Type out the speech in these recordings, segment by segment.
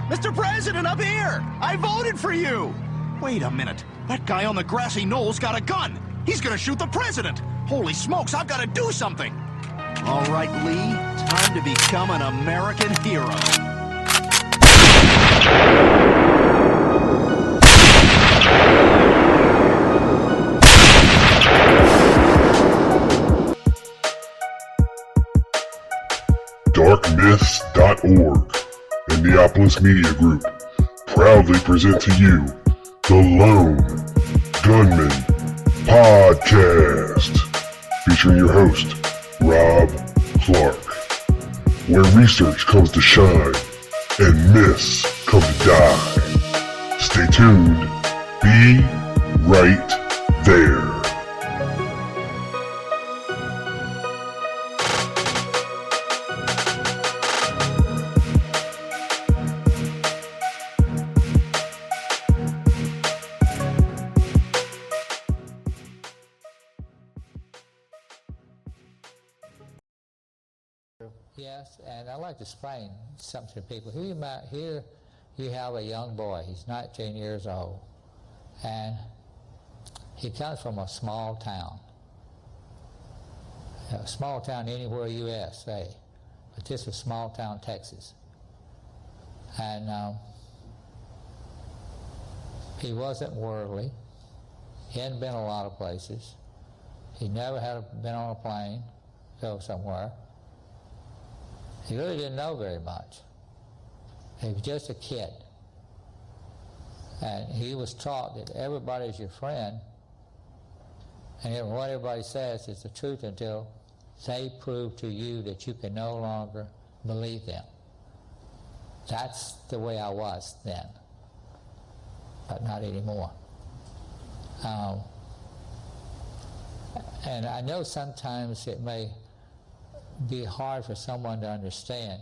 Mr. President, up here! I voted for you! Wait a minute. That guy on the grassy knoll's got a gun. He's gonna shoot the president. Holy smokes, I've got to do something. All right, Lee, time to become an American hero. Darkmyths.org and Neopolis Media Group proudly present to you the Lone Gunman Podcast, featuring your host, Rob Clark, where research comes to shine and myths come to die. Stay tuned. Be right there. Yes, and I'd like to explain something to people. Here you have a young boy. He's 19 years old, and he comes from a small town. A small town anywhere U.S., say, but this was small town Texas. And he wasn't worldly. He hadn't been a lot of places. He never had been on a plane, go somewhere. He really didn't know very much. He was just a kid. And he was taught that everybody's your friend, and what everybody says is the truth until they prove to you that you can no longer believe them. That's the way I was then, but not anymore. And I know sometimes it may be hard for someone to understand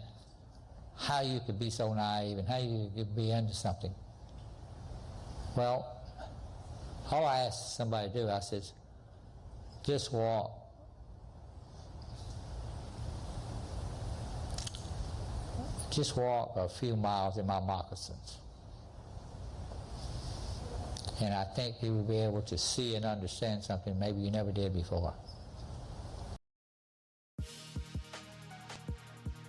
how you could be so naive and how you could be into something. Well, all I asked somebody to do, I said, just walk. Just walk a few miles in my moccasins. And I think you will be able to see and understand something maybe you never did before.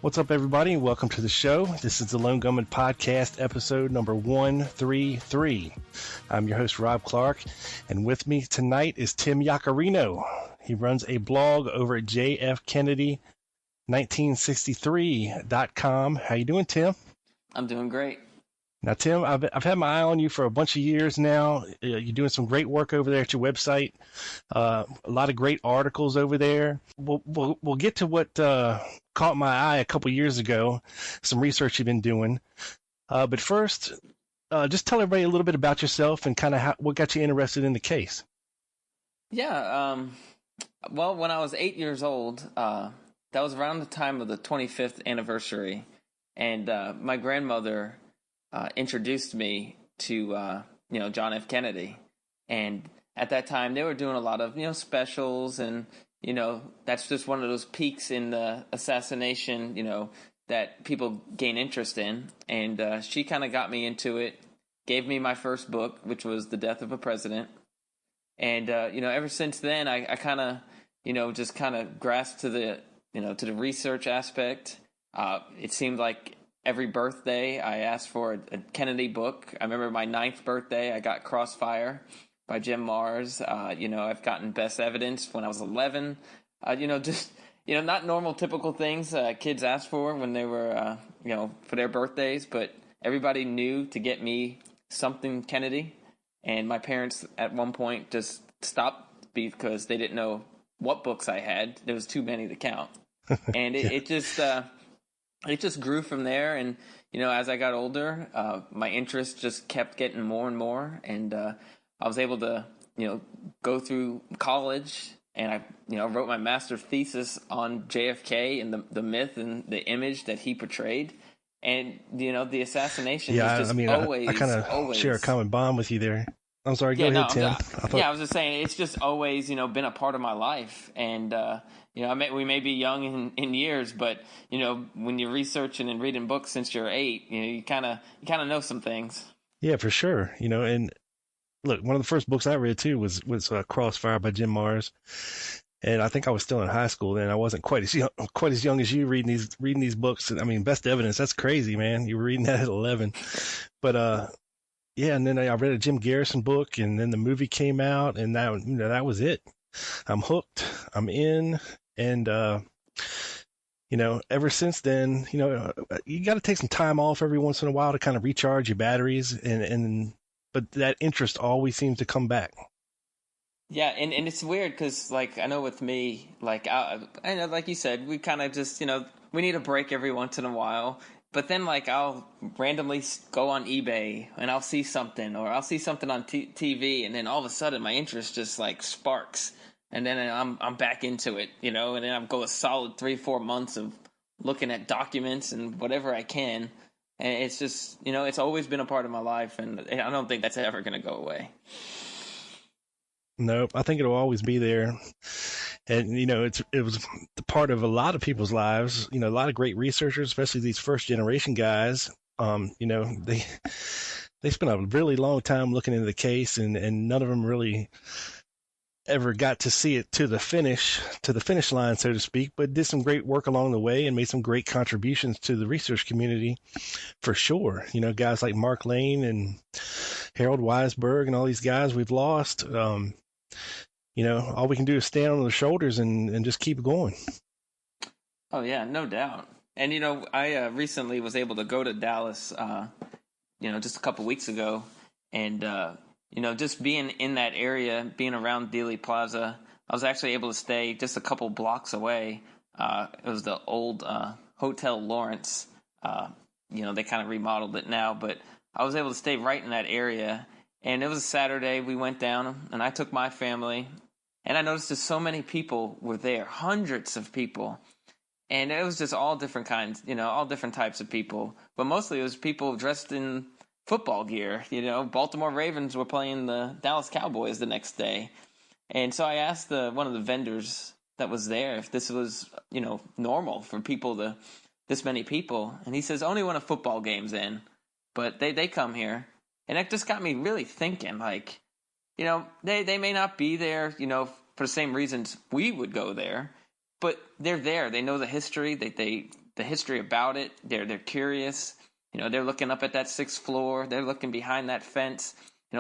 What's up, everybody, and welcome to the show. This is the Lone Gunman Podcast, episode number 133. I'm your host, Rob Clark, and with me tonight is Tim Yaccarino. He runs a blog over at jfkennedy1963.com. How you doing, Tim? I'm doing great. Now, Tim, I've had my eye on you for a bunch of years now. You're doing some great work over there at your website. A lot of great articles over there. We'll get to what caught my eye a couple years ago, some research you've been doing. But first, just tell everybody a little bit about yourself and kind of what got you interested in the case. Yeah, well, when I was 8 years old, that was around the time of the 25th anniversary, and my grandmother introduced me to John F. Kennedy, and at that time they were doing a lot of specials, and that's just one of those peaks in the assassination that people gain interest in, and she kind of got me into it, gave me my first book, which was The Death of a President, and ever since then I kind of just kind of grasped to the to the research aspect. It seemed like every birthday, I asked for a Kennedy book. I remember my 9th birthday, I got Crossfire by Jim Marrs. I've gotten Best Evidence when I was 11. Not normal, typical things kids asked for when they were, for their birthdays. But everybody knew to get me something Kennedy. And my parents at one point just stopped because they didn't know what books I had. There was too many to count. And it just grew from there, and as I got older, my interest just kept getting more and more, and I was able to go through college, and I wrote my master's thesis on JFK and the myth and the image that he portrayed, and the assassination was just always I kind of share a common bond with you there I'm sorry. Go Yeah, no, ahead, Tim. I was just saying it's just always, been a part of my life, and we may be young in years, but when you're researching and reading books since you're 8, you kind of know some things. Yeah, for sure. And look, one of the first books I read too was Crossfire by Jim Mars, and I think I was still in high school then. I wasn't quite as young as you reading these books. I mean, Best Evidence. That's crazy, man. You were reading that at 11, but yeah. And then I read a Jim Garrison book, and then the movie came out, and that was it. I'm hooked. I'm in, and ever since then, you got to take some time off every once in a while to kind of recharge your batteries, but that interest always seems to come back. Yeah, and it's weird because, I know with me, I know, like you said, we kind of just, we need a break every once in a while. But then, I'll randomly go on eBay and I'll see something, or I'll see something on TV, and then all of a sudden my interest just, sparks. And then I'm back into it, and then I'll go a solid 3-4 months of looking at documents and whatever I can. And it's just, it's always been a part of my life, and I don't think that's ever going to go away. Nope, I think it'll always be there. And, it was the part of a lot of people's lives, a lot of great researchers, especially these first generation guys, they spent a really long time looking into the case, and none of them really ever got to see it to the finish line, so to speak, but did some great work along the way and made some great contributions to the research community for sure. Guys like Mark Lane and Harold Weisberg and all these guys we've lost. All we can do is stand on their shoulders and just keep going. Oh yeah, no doubt. And I recently was able to go to Dallas, just a couple weeks ago, and just being in that area, being around Dealey Plaza, I was actually able to stay just a couple blocks away. It was the old Hotel Lawrence. They kind of remodeled it now, but I was able to stay right in that area. And it was a Saturday. We went down, and I took my family, and I noticed that so many people were there, hundreds of people. And it was just all different kinds, all different types of people. But mostly it was people dressed in football gear. Baltimore Ravens were playing the Dallas Cowboys the next day. And so I asked one of the vendors that was there if this was, normal for this many people. And he says, only when a football game's in. But they come here. And that just got me really thinking, they may not be there, for the same reasons we would go there. But they're there. They know the history. The history about it. They're curious. They're looking up at that 6th floor. They're looking behind that fence.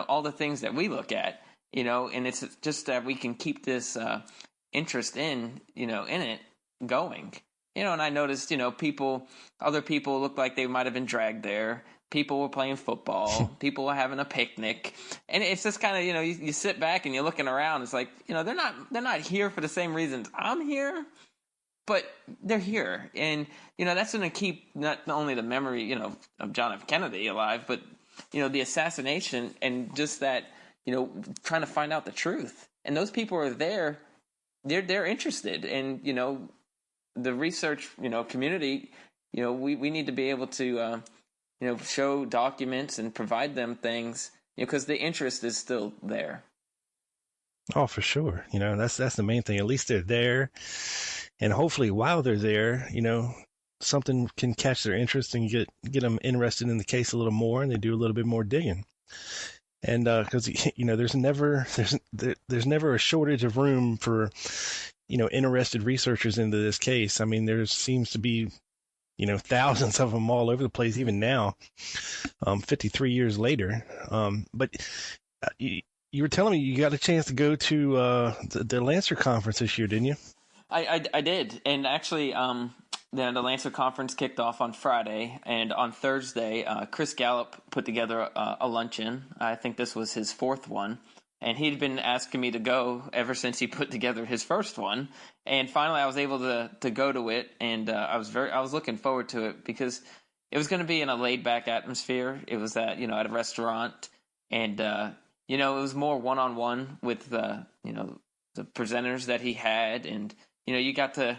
All the things that we look at. And it's just that we can keep this interest in it going. And I noticed, other people looked like they might have been dragged there. People were playing football. People were having a picnic, and it's just kind of you sit back and you're looking around. It's like they're not here for the same reasons I'm here, but they're here, and that's going to keep not only the memory of John F. Kennedy alive, but the assassination and just that trying to find out the truth. And those people are there. They're interested, and the research community. We need to be able to. Show documents and provide them things, because the interest is still there. Oh, for sure. That's the main thing. At least they're there, and hopefully while they're there, something can catch their interest and get them interested in the case a little more, and they do a little bit more digging. And because there's never a shortage of room for interested researchers into this case. I mean, there seems to be thousands of them all over the place, even now, 53 years later. But you were telling me you got a chance to go to the Lancer conference this year, didn't you? I did. And actually, the Lancer conference kicked off on Friday. And on Thursday, Chris Gallup put together a luncheon. I think this was his 4th one. And he'd been asking me to go ever since he put together his first one. And finally, I was able to go to it, and I was looking forward to it because it was going to be in a laid back atmosphere. It was at at a restaurant, and it was more one on one with the presenters that he had, and you got to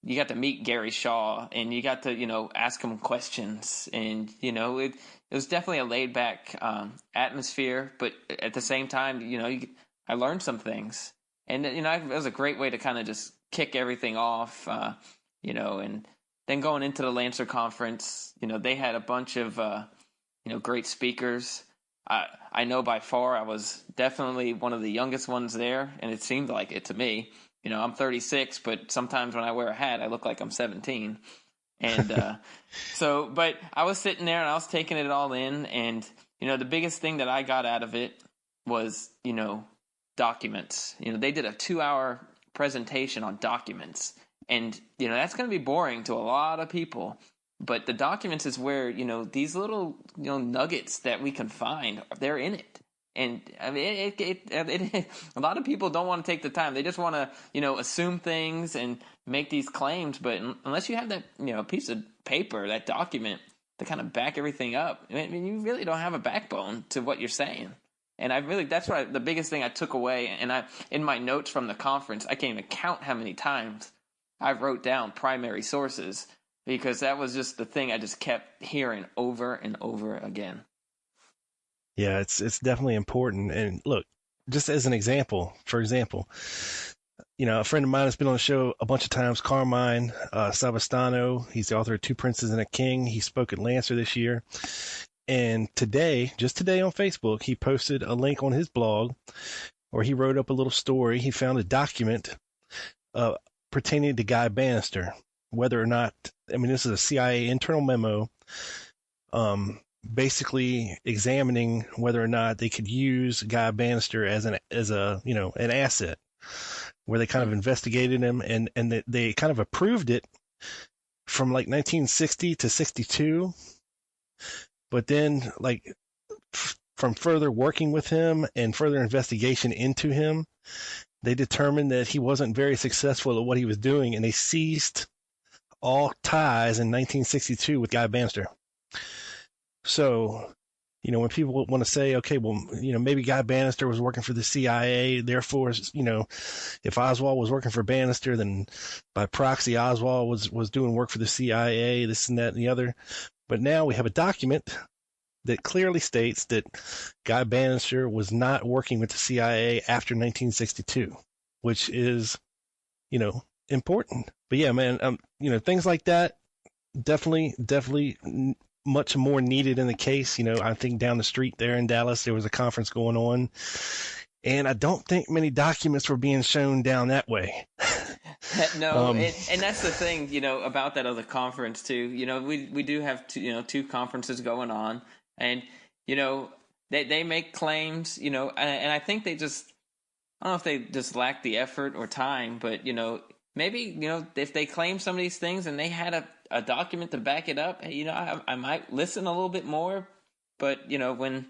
you got to meet Gary Shaw, and you got to ask him questions, and it was definitely a laid back atmosphere, but at the same time, I learned some things, and it was a great way to kind of just kick everything off, and then going into the Lancer conference, they had a bunch of great speakers. I know by far I was definitely one of the youngest ones there, and it seemed like it to me. I'm 36, but sometimes when I wear a hat, I look like I'm 17. And but I was sitting there and I was taking it all in, and the biggest thing that I got out of it was documents. They did a 2-hour presentation on documents, and that's going to be boring to a lot of people. But the documents is where, these little, nuggets that we can find, they're in it. And I mean, a lot of people don't want to take the time. They just want to, assume things and make these claims. But unless you have that, piece of paper, that document to kind of back everything up, I mean, you really don't have a backbone to what you're saying. And that's the biggest thing I took away. And in my notes from the conference, I can't even count how many times I wrote down primary sources, because that was just the thing I just kept hearing over and over again. Yeah, it's definitely important. And look, just as an example, a friend of mine has been on the show a bunch of times, Carmine Savastano. He's the author of Two Princes and a King. He spoke at Lancer this year. And just today on Facebook, he posted a link on his blog where he wrote up a little story. He found a document pertaining to Guy Bannister, whether or not, this is a CIA internal memo, basically examining whether or not they could use Guy Bannister as an asset, where they kind of investigated him and they kind of approved it from like 1960 to 62. But then from further working with him and further investigation into him, they determined that he wasn't very successful at what he was doing, and they ceased all ties in 1962 with Guy Bannister. So, when people want to say, okay, well, maybe Guy Bannister was working for the CIA, therefore, if Oswald was working for Bannister, then by proxy, Oswald was doing work for the CIA, this and that and the other. But now we have a document that clearly states that Guy Bannister was not working with the CIA after 1962, which is, important. But yeah, man, things like that definitely much more needed in the case. I think down the street there in Dallas, there was a conference going on, and I don't think many documents were being shown down that way. No, and that's the thing, about that other conference too. We do have two conferences going on, and they make claims, and I think they just, I don't know if they just lack the effort or time, but maybe if they claim some of these things and they had a document to back it up, I might listen a little bit more. But when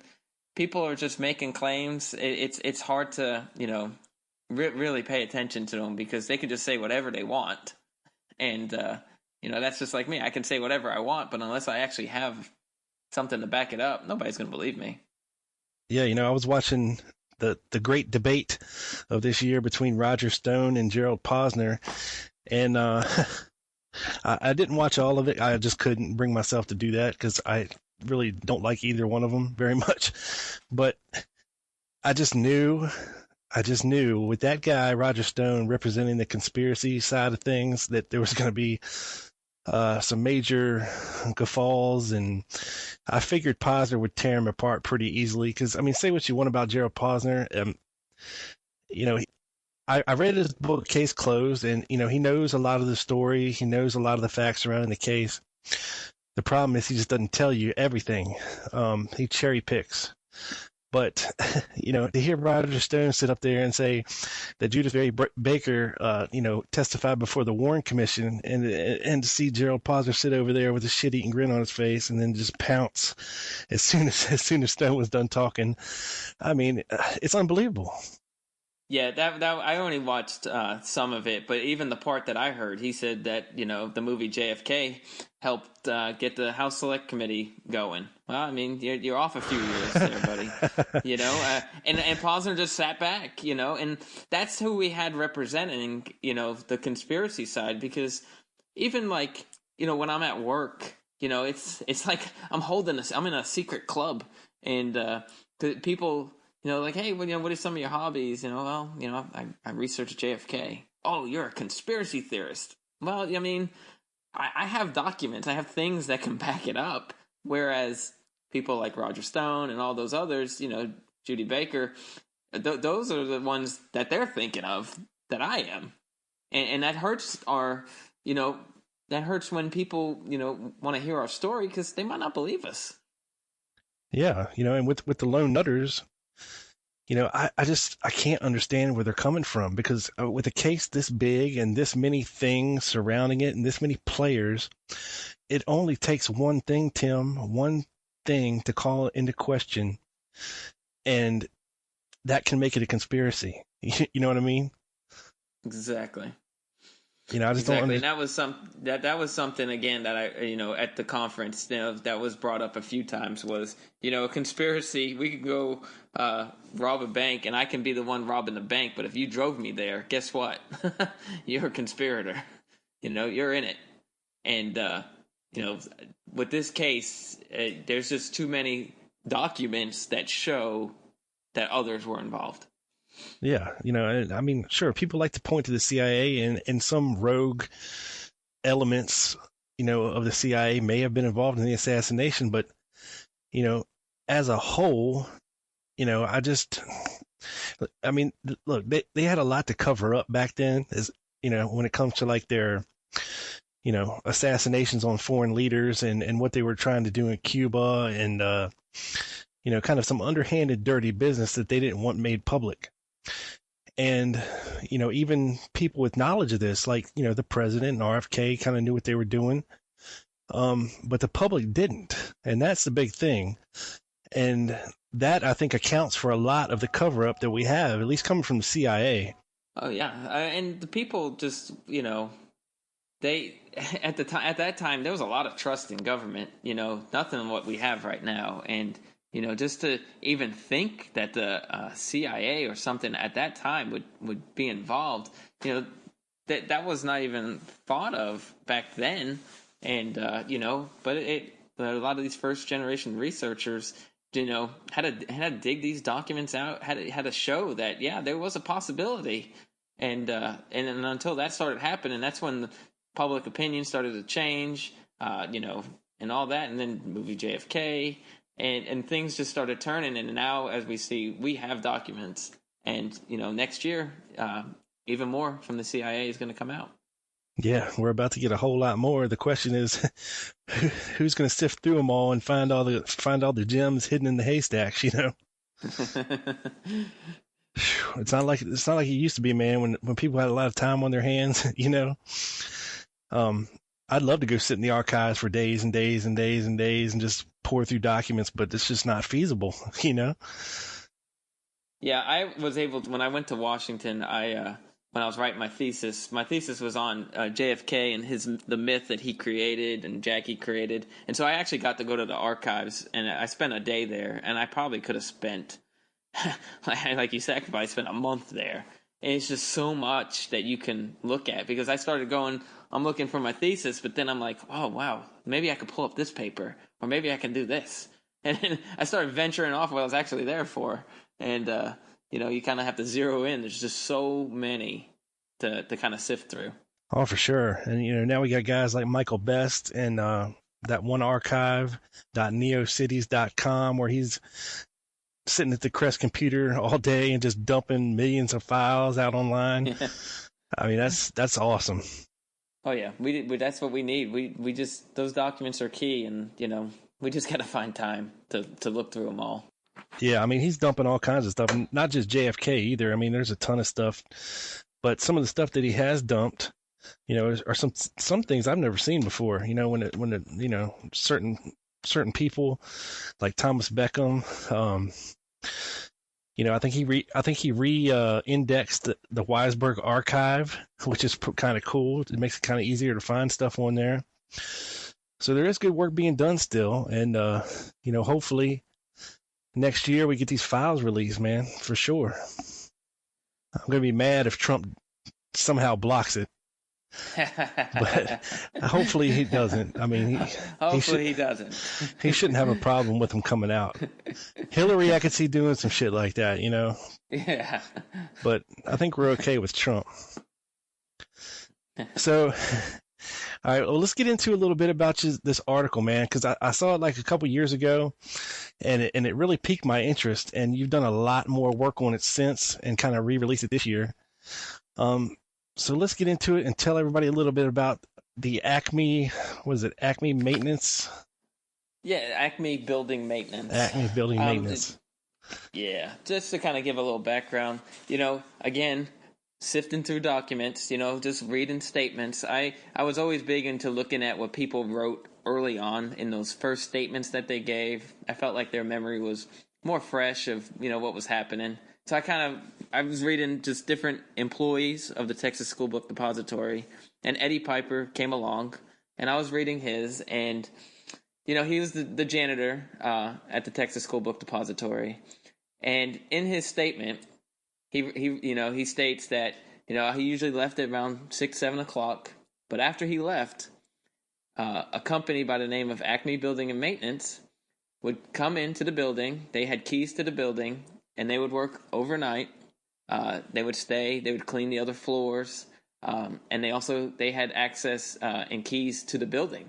people are just making claims, it's hard to really pay attention to them, because they can just say whatever they want, and that's just like me. I can say whatever I want, but unless I actually have something to back it up, nobody's going to believe me. Yeah, I was watching the great debate of this year between Roger Stone and Gerald Posner, and I didn't watch all of it. I just couldn't bring myself to do that, because I really don't like either one of them very much. But I just knew with that guy, Roger Stone, representing the conspiracy side of things, that there was going to be some major guffaws, and I figured Posner would tear him apart pretty easily. Because, say what you want about Gerald Posner, I read his book, Case Closed, and, he knows a lot of the story. He knows a lot of the facts surrounding the case. The problem is he just doesn't tell you everything. He cherry picks. But, to hear Roger Stone sit up there and say that Judith Mary Baker, testified before the Warren Commission, and to see Gerald Posner sit over there with a shit-eating grin on his face and then just pounce as soon as Stone was done talking, it's unbelievable. Yeah, that I only watched some of it, but even the part that I heard, he said that the movie JFK helped get the House Select Committee going. Well, you're off a few years there, buddy. And Posner just sat back, and that's who we had representing, the conspiracy side, because even like, when I'm at work, it's like I'm in a secret club, and people, like, hey, well, what are some of your hobbies? Well, I research JFK. Oh, you're a conspiracy theorist. Well, I mean, I have documents, I have things that can back it up. Whereas people like Roger Stone and all those others, Judy Baker, those are the ones that they're thinking of that I am, and that hurts you know, that hurts when people, want to hear our story because they might not believe us. Yeah, and with the lone nutters, I can't understand where they're coming from, because with a case this big and this many things surrounding it and this many players, it only takes one thing, Tim, one thing to call it into question, and that can make it a conspiracy. You know what I mean? Exactly. I just don't Exactly, understand. and that was something again that I at the conference, that was brought up a few times, was a conspiracy. We could go rob a bank, and I can be the one robbing the bank. But if you drove me there, guess what? You're a conspirator. You're in it. And with this case, there's just too many documents that show that others were involved. Yeah, I mean, sure, people like to point to the CIA, and some rogue elements, of the CIA may have been involved in the assassination, but, as a whole, I mean, look, they had a lot to cover up back then, as, when it comes to like their, assassinations on foreign leaders, and what they were trying to do in Cuba, and, kind of some underhanded, dirty business that they didn't want made public. And, even people with knowledge of this, like, the president and RFK, kind of knew what they were doing. But the public didn't. And that's the big thing. And that, I think, accounts for a lot of the cover up that we have, at least coming from the CIA. Oh yeah, and the people just, they at that time there was a lot of trust in government. Nothing what we have right now, and just to even think that the CIA or something at that time would be involved, that was not even thought of back then, and but a lot of these first generation researchers, had to dig these documents out, had to show that there was a possibility, and until that started happening, that's when the public opinion started to change, and all that, and then movie JFK. And things just started turning, and now, as we see, we have documents, and next year, even more from the CIA is going to come out. Yeah, we're about to get a whole lot more. The question is, who's going to sift through them all and find all the gems hidden in the haystacks? It's not like it used to be, man. When people had a lot of time on their hands, I'd love to go sit in the archives for days and days and days and days and just pour through documents, but it's just not feasible, Yeah, I was able to, when I went to Washington, when I was writing my thesis was on JFK and the myth that he created and Jackie created. And so I actually got to go to the archives, and I spent a day there, and I probably could have spent, like you said, I could probably spend a month there. And it's just so much that you can look at, because I started I'm looking for my thesis, but then I'm like, oh, wow, maybe I could pull up this paper, or maybe I can do this. And then I started venturing off what I was actually there for. And, you kind of have to zero in. There's just so many to kind of sift through. Oh, for sure. And, now we got guys like Michael Best and that one archive.neocities.com, where he's sitting at the Crest computer all day and just dumping millions of files out online. Yeah. I mean, that's awesome. Oh yeah, that's what we need. We just, those documents are key, and we just got to find time to look through them all. Yeah, I mean, he's dumping all kinds of stuff, not just JFK either. I mean, there's a ton of stuff, but some of the stuff that he has dumped, are some things I've never seen before. When certain people like Thomas Beckham, I think he re-indexed the Weisberg archive, which is kind of cool. It makes it kind of easier to find stuff on there. So there is good work being done still, and hopefully next year we get these files released, man, for sure. I'm gonna be mad if Trump somehow blocks it. But hopefully he doesn't. I mean, Hopefully he doesn't. he shouldn't have a problem with him coming out. Hillary, I could see doing some shit like that, you know. Yeah. But I think we're okay with Trump. So, all right, well, let's get into a little bit about this article, man, because I saw it like a couple years ago, and it really piqued my interest. And you've done a lot more work on it since, and kind of re-released it this year. So let's get into it and tell everybody a little bit about the Acme. Was it Acme maintenance? Yeah, Acme building maintenance. Acme building maintenance. Yeah, just to kind of give a little background, again, sifting through documents, just reading statements. I was always big into looking at what people wrote early on in those first statements that they gave. I felt like their memory was more fresh of, what was happening. So I was reading just different employees of the Texas School Book Depository, and Eddie Piper came along, and I was reading his, and, he was the janitor at the Texas School Book Depository. And in his statement, he states that, he usually left at around 6, 7 o'clock. But after he left, a company by the name of Acme Building and Maintenance would come into the building. They had keys to the building, and they would work overnight. They would stay. They would clean the other floors. And they had access and keys to the building.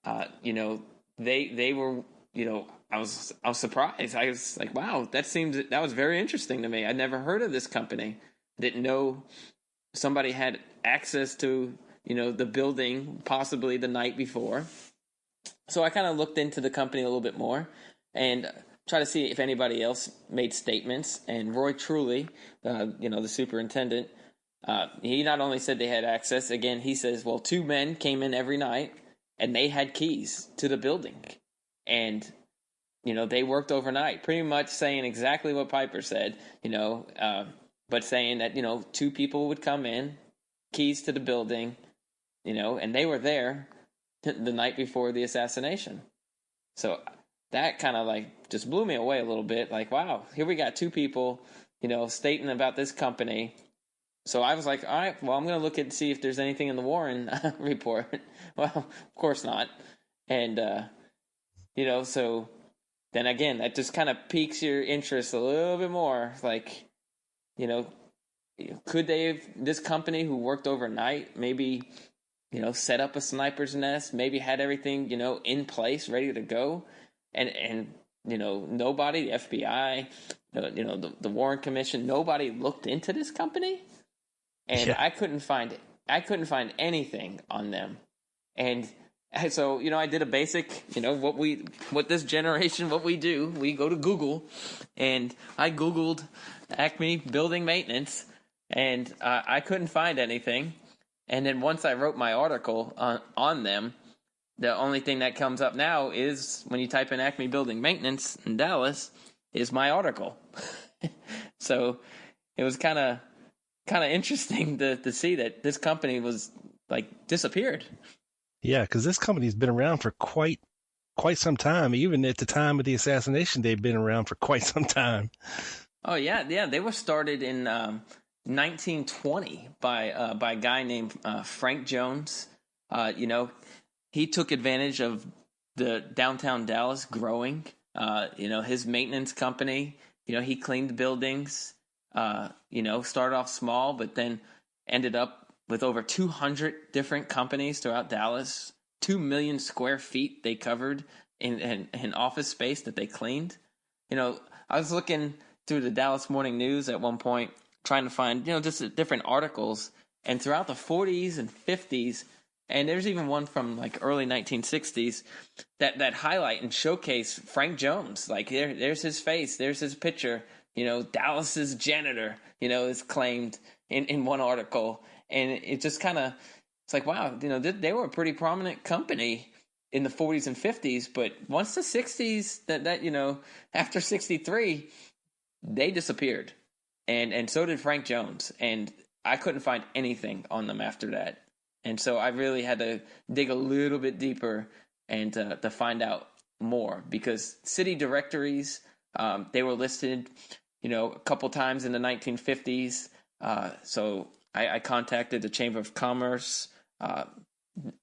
They were, I was surprised. I was like, wow, that was very interesting to me. I'd never heard of this company. Didn't know somebody had access to, the building possibly the night before. So I kind of looked into the company a little bit more and try to see if anybody else made statements. And Roy Truly, the superintendent, he not only said they had access, again, he says, well, 2 men came in every night and they had keys to the building. And, they worked overnight, pretty much saying exactly what Piper said, but saying that, 2 people would come in, keys to the building, and they were there the night before the assassination. So that kind of just blew me away a little bit. Like, wow, here we got 2 people, stating about this company. So I was like, all right, well, I'm going to look and see if there's anything in the Warren report. Well, of course not. And, so then again, that just kind of piques your interest a little bit more. Like, could this company who worked overnight maybe, set up a sniper's nest, maybe had everything, in place, ready to go? And nobody, the FBI, the Warren Commission, nobody looked into this company. And yeah. I couldn't find anything on them. And so, I did a basic, what this generation, what we do, we go to Google, and I Googled Acme building maintenance, and I couldn't find anything. And then once I wrote my article on them, the only thing that comes up now is when you type in Acme building maintenance in Dallas is my article. So it was kind of interesting to see that this company was disappeared. Yeah, because this company's been around for quite some time. Even at the time of the assassination, they've been around for quite some time. Oh yeah. They were started in 1920 by a guy named Frank Jones. He took advantage of the downtown Dallas growing. His maintenance company. He cleaned buildings. Started off small, but then ended up with over 200 different companies throughout Dallas. 2 million square feet they covered in office space that they cleaned. I was looking through the Dallas Morning News at one point, trying to find, just different articles. And throughout the 40s and 50s, and there's even one from early 1960s that highlight and showcase Frank Jones. There's his face, there's his picture. Dallas's janitor, is claimed in one article. And it just kind of, it's like, wow, they were a pretty prominent company in the 40s and 50s. But once the 60s, after 63, they disappeared. And so did Frank Jones. And I couldn't find anything on them after that. And so I really had to dig a little bit deeper and to find out more. Because city directories, they were listed, a couple times in the 1950s. So I contacted the Chamber of Commerce.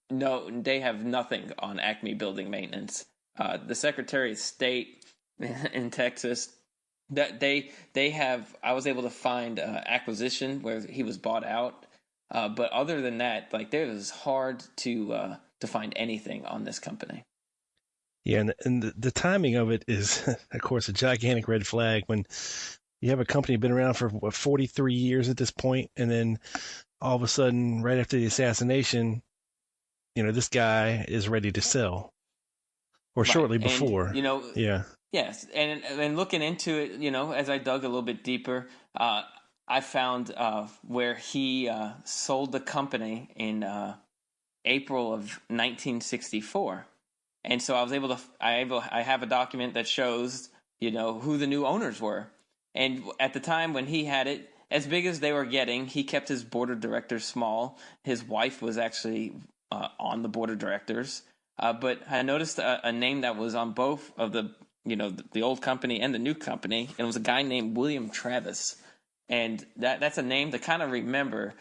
No, they have nothing on Acme building maintenance. The Secretary of State in Texas, that they have. I was able to find acquisition where he was bought out, but other than that, like, it was hard to find anything on this company. Yeah, and the timing of it is, of course, a gigantic red flag when you have a company been around for 43 years at this point, and then all of a sudden, right after the assassination, this guy is ready to sell, or Right. shortly And, before. Yeah. yes, and looking into it, as I dug a little bit deeper, I found where he sold the company in April of 1964. And so I was able to, I have a document that shows, who the new owners were. And at the time when he had it, as big as they were getting, he kept his board of directors small. His wife was actually on the board of directors. But I noticed a name that was on both of the old company and the new company. And it was a guy named William Travis. And that's a name to kind of remember,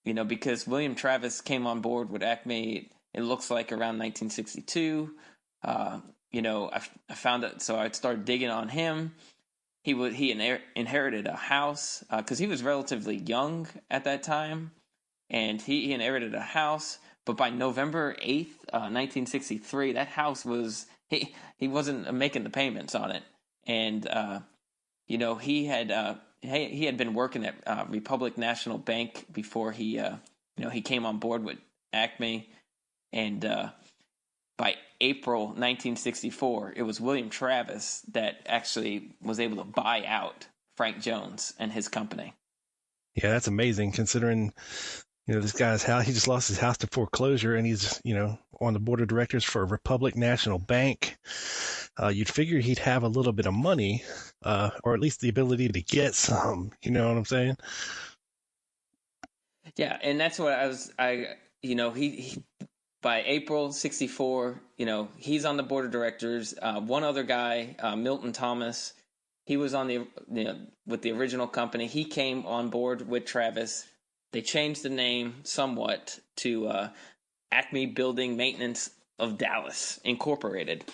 because William Travis came on board with Acme. It looks like around 1962. I found it, so I started digging on him. He inherited a house because he was relatively young at that time, and he inherited a house. But by November 8th, 1963, that house was he wasn't making the payments on it, and he had been working at Republic National Bank before he came on board with Acme. And by April 1964, it was William Travis that actually was able to buy out Frank Jones and his company. Yeah, that's amazing considering, this guy's house, he just lost his house to foreclosure, and he's, on the board of directors for Republic National Bank. You'd figure he'd have a little bit of money, or at least the ability to get some, you know what I'm saying? Yeah, and that's what he by April 64, he's on the board of directors. One other guy, Milton Thomas, he was on with the original company. He came on board with Travis. They changed the name somewhat to Acme Building Maintenance of Dallas Incorporated.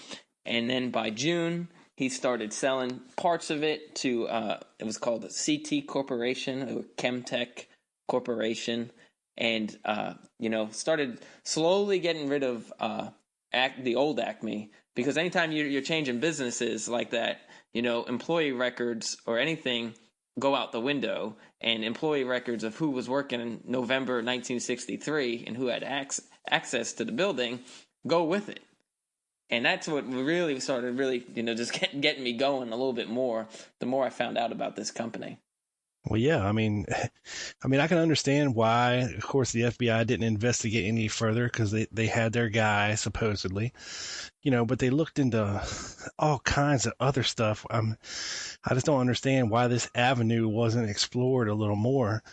And then by June, he started selling parts of it to, it was called the CT Corporation, or Chemtech Corporation. And, started slowly getting rid of the old Acme, because anytime you're changing businesses like that, employee records or anything go out the window, and employee records of who was working in November 1963 and who had access to the building go with it. And that's what really started just getting me going a little bit more the more I found out about this company. Well, yeah, I mean, I can understand why, of course, the FBI didn't investigate any further because they had their guy, supposedly, but they looked into all kinds of other stuff. I just don't understand why this avenue wasn't explored a little more,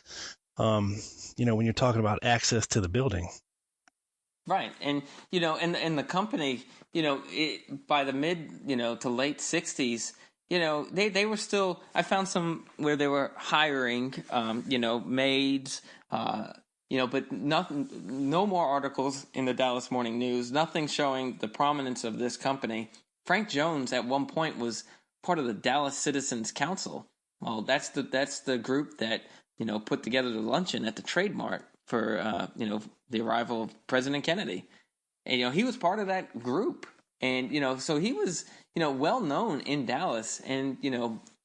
when you're talking about access to the building. Right. And, and the company, by the mid, to late 60s, they were still, I found some where they were hiring, maids, but nothing, no more articles in the Dallas Morning News, nothing showing the prominence of this company. Frank Jones at one point was part of the Dallas Citizens Council. Well, that's the group that, put together the luncheon at the Trade Mart for, the arrival of President Kennedy. And, he was part of that group. And, so he was, well known in Dallas. And,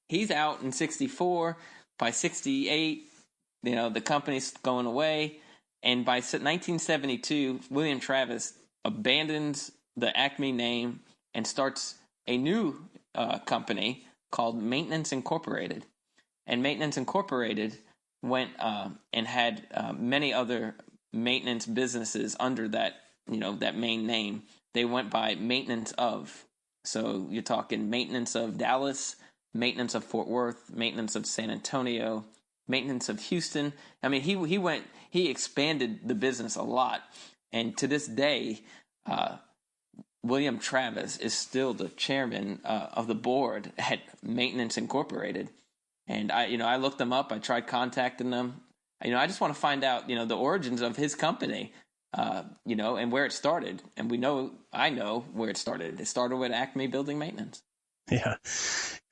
he's out in 64. By 68, the company's going away. And by 1972, William Travis abandons the Acme name and starts a new company called Maintenance Incorporated. And Maintenance Incorporated went and had many other maintenance businesses under that, that main name. They went by Maintenance of. So you're talking Maintenance of Dallas, Maintenance of Fort Worth, Maintenance of San Antonio, Maintenance of Houston. I mean, he expanded the business a lot. And to this day, William Travis is still the chairman of the board at Maintenance Incorporated. And I looked them up. I tried contacting them. I just want to find out, the origins of his company, and where it started. And I know where it started. It started with Acme Building Maintenance. Yeah.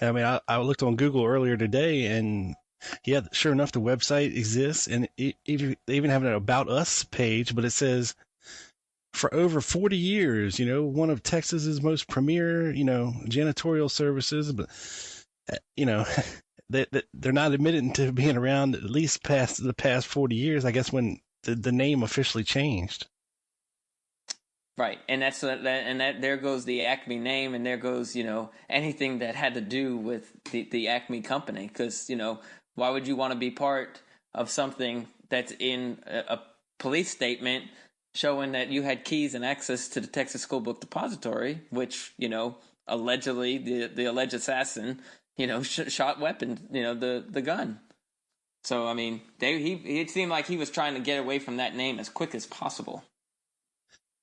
I mean, I looked on Google earlier today, and yeah, sure enough, the website exists, and they even have an About Us page, but it says, for over 40 years, one of Texas's most premier, janitorial services, but, they're not admitted to being around at least past the past 40 years, I guess, when the name officially changed. Right, and there goes the Acme name, and there goes anything that had to do with the Acme company, because why would you want to be part of something that's in a police statement showing that you had keys and access to the Texas School Book Depository, which allegedly the alleged assassin shot weapons, the gun. So I mean, it seemed like he was trying to get away from that name as quick as possible.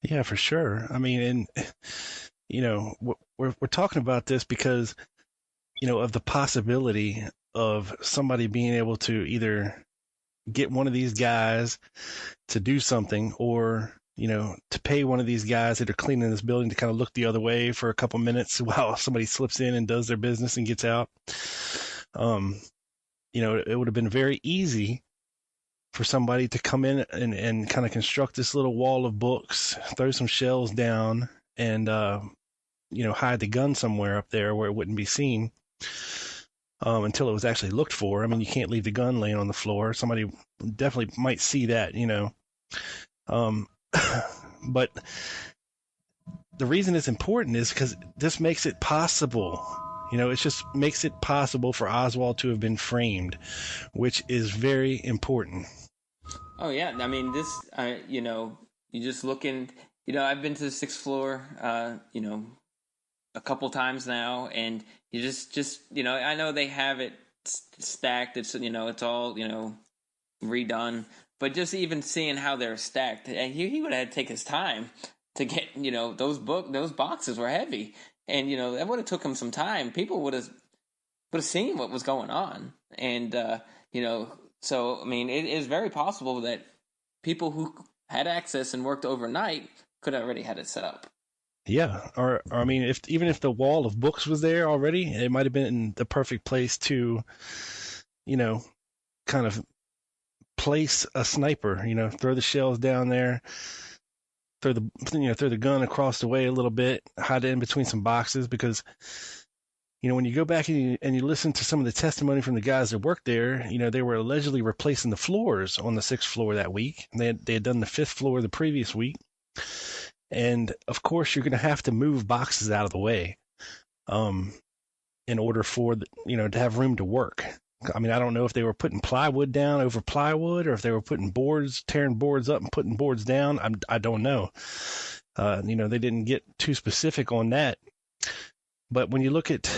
Yeah, for sure. I mean, and we're talking about this because of the possibility of somebody being able to either get one of these guys to do something, or to pay one of these guys that are cleaning this building to kind of look the other way for a couple minutes while somebody slips in and does their business and gets out. It would have been very easy for somebody to come in and kind of construct this little wall of books, throw some shelves down, and hide the gun somewhere up there where it wouldn't be seen until it was actually looked for. I mean, you can't leave the gun laying on the floor. Somebody definitely might see that, but the reason it's important is because this makes it possible. It just makes it possible for Oswald to have been framed, which is very important. Oh yeah, I mean this. You just look in. I've been to the 6th floor. A couple times now, and you just I know they have it stacked. It's it's all redone, but just even seeing how they're stacked, and he would have had to take his time to get those boxes were heavy, and that would have took him some time. People would have seen what was going on, and so I mean it is very possible that people who had access and worked overnight could have already had it set up. Yeah, or I mean, even if the wall of books was there already, it might have been the perfect place to, kind of place a sniper. Throw the shells down there, throw the gun across the way a little bit, hide it in between some boxes, because when you go back and you listen to some of the testimony from the guys that worked there, they were allegedly replacing the floors on the 6th floor that week. They had done the 5th floor the previous week. And of course, you're going to have to move boxes out of the way, in order for to have room to work. I mean, I don't know if they were putting plywood down over plywood, or if they were putting tearing boards up and putting boards down. I don't know. They didn't get too specific on that. But when you look at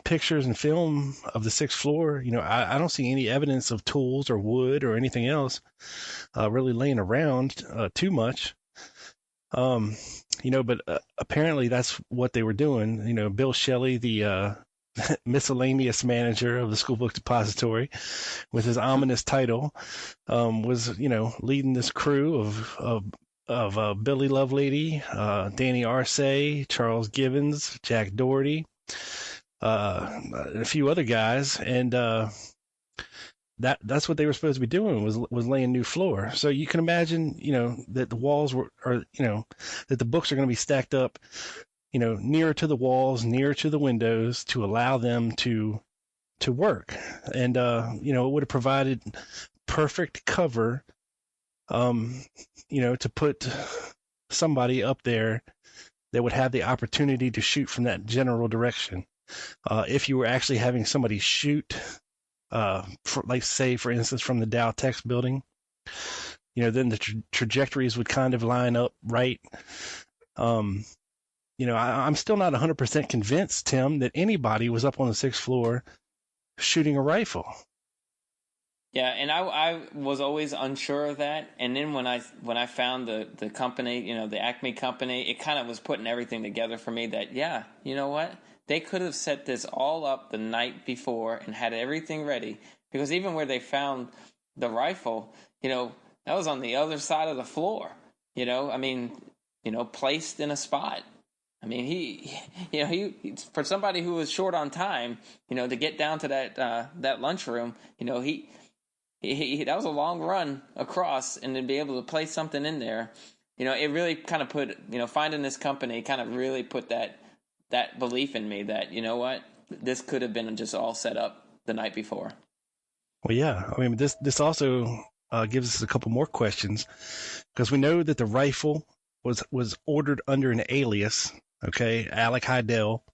pictures and film of the 6th floor, I don't see any evidence of tools or wood or anything else really laying around too much. But apparently that's what they were doing. Bill Shelley, the miscellaneous manager of the School Book Depository, with his ominous title, was leading this crew of Billy Lovelady, Danny Arce, Charles Gibbons, Jack Doherty, a few other guys, and that's what they were supposed to be doing, was laying new floor. So you can imagine, that the walls that the books are going to be stacked up, nearer to the walls, nearer to the windows, to allow them to work. And it would have provided perfect cover, to put somebody up there that would have the opportunity to shoot from that general direction. If you were actually having somebody shoot, for instance, from the Dow Tex building, then the trajectories would kind of line up right. I'm still not 100% convinced, Tim, that anybody was up on the 6th floor shooting a rifle. Yeah, and I was always unsure of that. And then when I found the company, the Acme company, it kind of was putting everything together for me that, yeah, you know what? They could have set this all up the night before and had everything ready. Because even where they found the rifle, that was on the other side of the floor. I mean, placed in a spot. I mean, he for somebody who was short on time, to get down to that lunchroom, he that was a long run across, and to be able to place something in there, it really kind of put, finding this company kind of really put that belief in me that, what, this could have been just all set up the night before. Well, yeah. I mean, this also gives us a couple more questions, because we know that the rifle was ordered under an alias. Okay, Alec Heidel.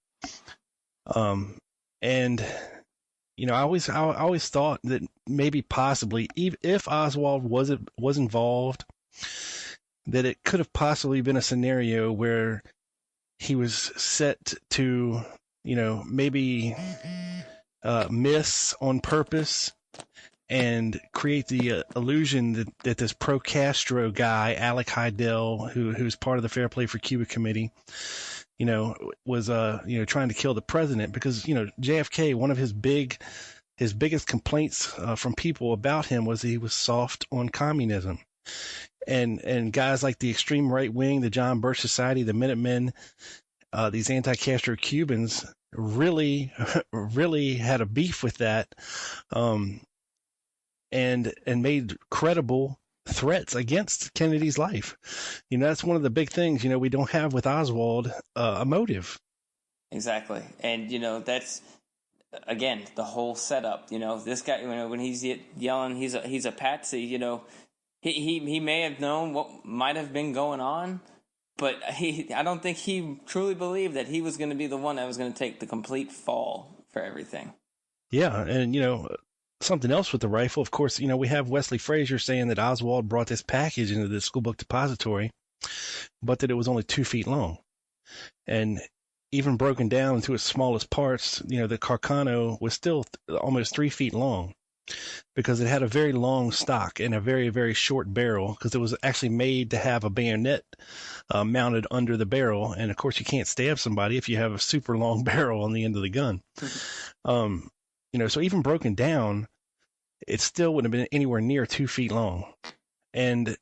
And I always thought that maybe possibly, even if Oswald was involved, that it could have possibly been a scenario where he was set to, maybe miss on purpose and create the illusion that this pro-Castro guy, Alec Heidel, who's part of the Fair Play for Cuba Committee, was trying to kill the president, because JFK, one of his biggest complaints from people about him was that he was soft on communism, and guys like the extreme right wing, the John Birch Society, the Minutemen, these anti-Castro Cubans really had a beef with that, and made credible threats against Kennedy's life. That's one of the big things, we don't have with Oswald, a motive. Exactly. And, that's, again, the whole setup. This guy, when he's yelling, he's a patsy, he may have known what might have been going on, but I don't think he truly believed that he was going to be the one that was going to take the complete fall for everything. Yeah. And, something else with the rifle, of course, we have Wesley Frazier saying that Oswald brought this package into the school book depository, but that it was only 2 feet long. And even broken down into its smallest parts, the Carcano was still almost 3 feet long, because it had a very long stock and a very, very short barrel, because it was actually made to have a bayonet mounted under the barrel. And of course, you can't stab somebody if you have a super long barrel on the end of the gun. So even broken down, it still wouldn't have been anywhere near 2 feet long. And,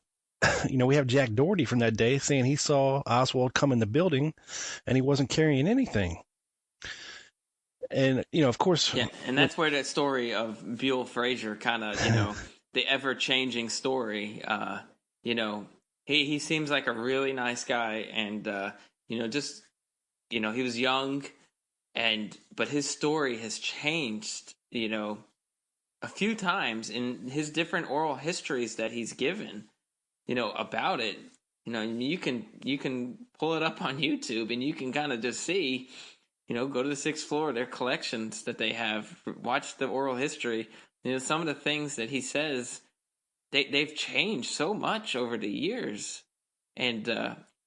we have Jack Doherty from that day saying he saw Oswald come in the building and he wasn't carrying anything. And, of course. Yeah, and that's where that story of Buell Frazier kind of, the ever-changing story, he seems like a really nice guy, and, he was young. But his story has changed, a few times in his different oral histories that he's given, about it. You can pull it up on YouTube, and you can kind of just see, go to the 6th floor, their collections that they have, watch the oral history. Some of the things that he says, they've changed so much over the years. And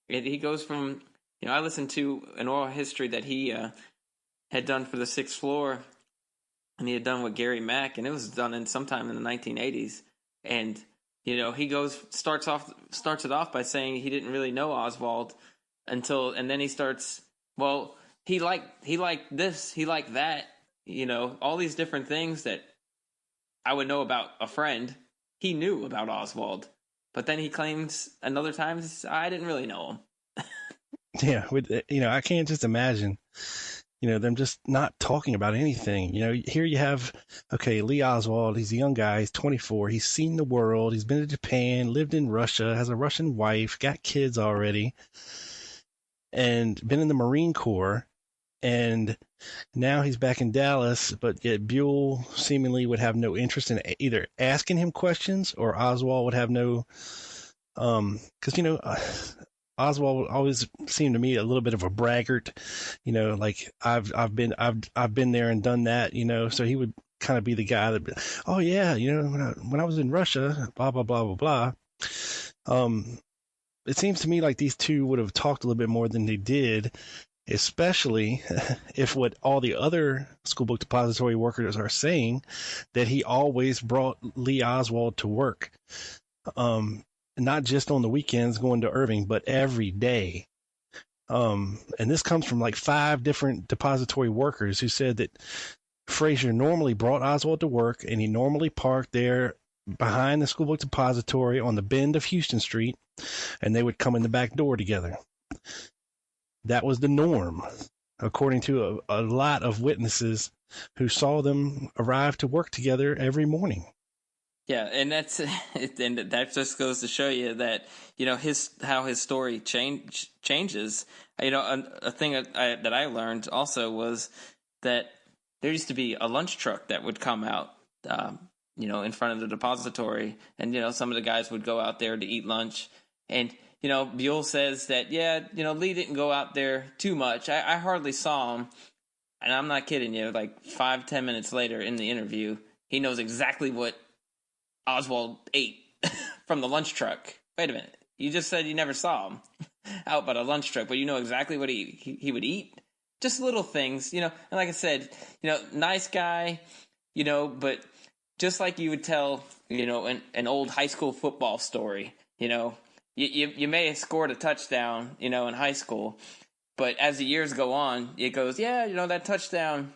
he goes from, I listened to an oral history that he had done for the 6th floor, and he had done with Gary Mack, and it was done sometime in the 1980s. And he starts it off by saying he didn't really know Oswald and then he starts, well, he liked this, he liked that, all these different things that I would know about a friend. He knew about Oswald, but then he claims another time, I didn't really know him. Yeah, I can't just imagine them just not talking about anything. Here you have, Lee Oswald, he's a young guy, he's 24, he's seen the world, he's been to Japan, lived in Russia, has a Russian wife, got kids already, and been in the Marine Corps, and now he's back in Dallas, but yet Buell seemingly would have no interest in either asking him questions, or Oswald would have no, because, Oswald always seemed to me a little bit of a braggart, like I've been there and done that, so he would kind of be the guy that, oh yeah, when I was in Russia, blah, blah, blah, blah, blah. It seems to me like these two would have talked a little bit more than they did, especially if what all the other school book depository workers are saying, that he always brought Lee Oswald to work. Not just on the weekends going to Irving, but every day. And this comes from like 5 different depository workers who said that Frazier normally brought Oswald to work, and he normally parked there behind the school book depository on the bend of Houston Street, and they would come in the back door together. That was the norm, according to a lot of witnesses who saw them arrive to work together every morning. Yeah, and and that just goes to show you that, you know, how his story changes. You know, a thing that I learned also was that there used to be a lunch truck that would come out, you know, in front of the depository, and, you know, some of the guys would go out there to eat lunch. And, you know, Buell says that, yeah, you know, Lee didn't go out there too much. I hardly saw him, and I'm not kidding you. Like 5-10 minutes later in the interview, he knows exactly what Oswald ate from the lunch truck. Wait a minute. You just said you never saw him out by the lunch truck, but you know exactly what he would eat? Just little things, you know. And like I said, you know, nice guy, you know, but just like you would tell, you know, an old high school football story, you know, you may have scored a touchdown, you know, in high school, but as the years go on, it goes, yeah, you know, that touchdown,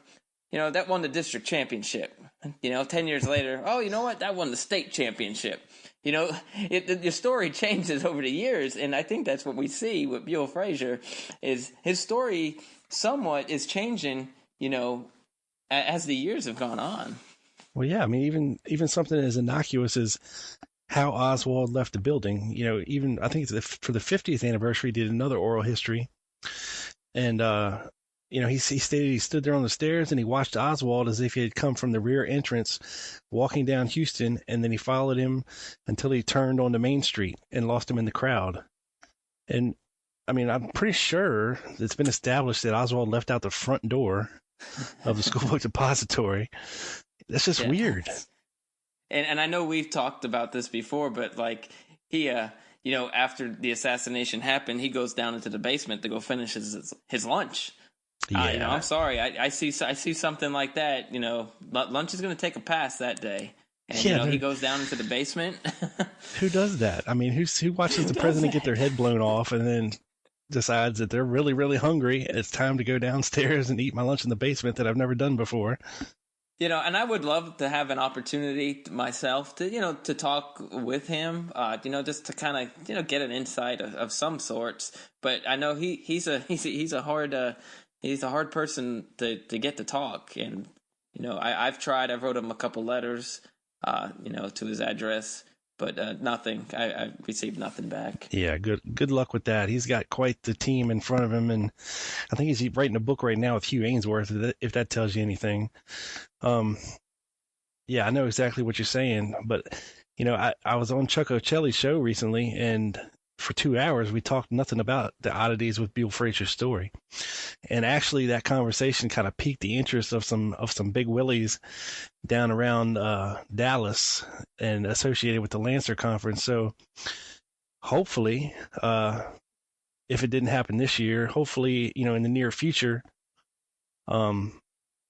you know, that won the district championship. You know, 10 years later, oh, you know what? That won the state championship. You know, your story changes over the years, and I think that's what we see with Buell Frazier, is his story somewhat is changing, you know, as the years have gone on. Well, yeah, I mean, even something as innocuous as how Oswald left the building. You know, even I think for the 50th anniversary, he did another oral history, and you know, he stated he stood there on the stairs and he watched Oswald as if he had come from the rear entrance, walking down Houston, and then he followed him until he turned onto Main Street and lost him in the crowd. And I mean, I'm pretty sure it's been established that Oswald left out the front door of the school book depository. That's just weird. And I know we've talked about this before, but like he, you know, after the assassination happened, he goes down into the basement to go finish his lunch. Yeah. You know, I'm sorry. I see something like that. You know, lunch is going to take a pass that day, and you know he goes down into the basement. Who does that? I mean, who watches the president get their head blown off and then decides that they're really, really hungry and it's time to go downstairs and eat my lunch in the basement that I've never done before? You know, and I would love to have an opportunity myself to, you know, to talk with him, you know, just to kind of, you know, get an insight of some sorts. But I know he's a hard person to get to talk. And, you know, I've tried. I've wrote him a couple letters, you know, to his address, but nothing. I received nothing back. Yeah, good luck with that. He's got quite the team in front of him, and I think he's writing a book right now with Hugh Ainsworth, if that tells you anything. Yeah, I know exactly what you're saying, but, you know, I was on Chuck Ocelli's show recently, and for 2 hours we talked nothing about the oddities with Buell Frazier's story. And actually that conversation kind of piqued the interest of some big willies down around Dallas and associated with the Lancer conference. So hopefully, if it didn't happen this year, hopefully, you know, in the near future,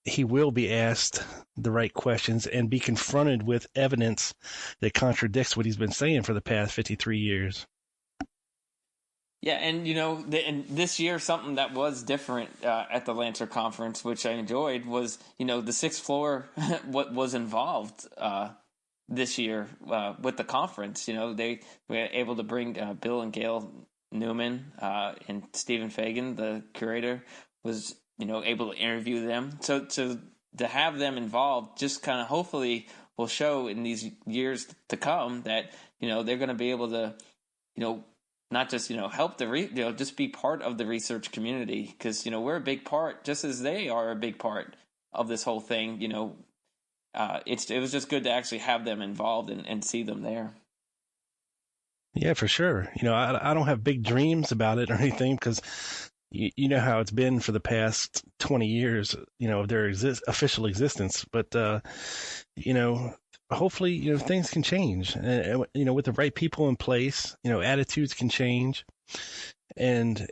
he will be asked the right questions and be confronted with evidence that contradicts what he's been saying for the past 53 years. Yeah, and you know, and this year something that was different at the Lancer conference, which I enjoyed, was, you know, the sixth floor what was involved this year with the conference. You know, they were able to bring Bill and Gail Newman and Stephen Fagan, the curator, was, you know, able to interview them. So to have them involved just kind of hopefully will show in these years to come that, you know, they're going to be able to, you know, not just, you know, help you know, just be part of the research community, because, you know, we're a big part, just as they are a big part of this whole thing. You know, it was just good to actually have them involved and see them there. Yeah, for sure. You know, I don't have big dreams about it or anything, because you know how it's been for the past 20 years, you know, of their official existence. But, you know, hopefully, you know, things can change. And, you know, with the right people in place, you know, attitudes can change. And,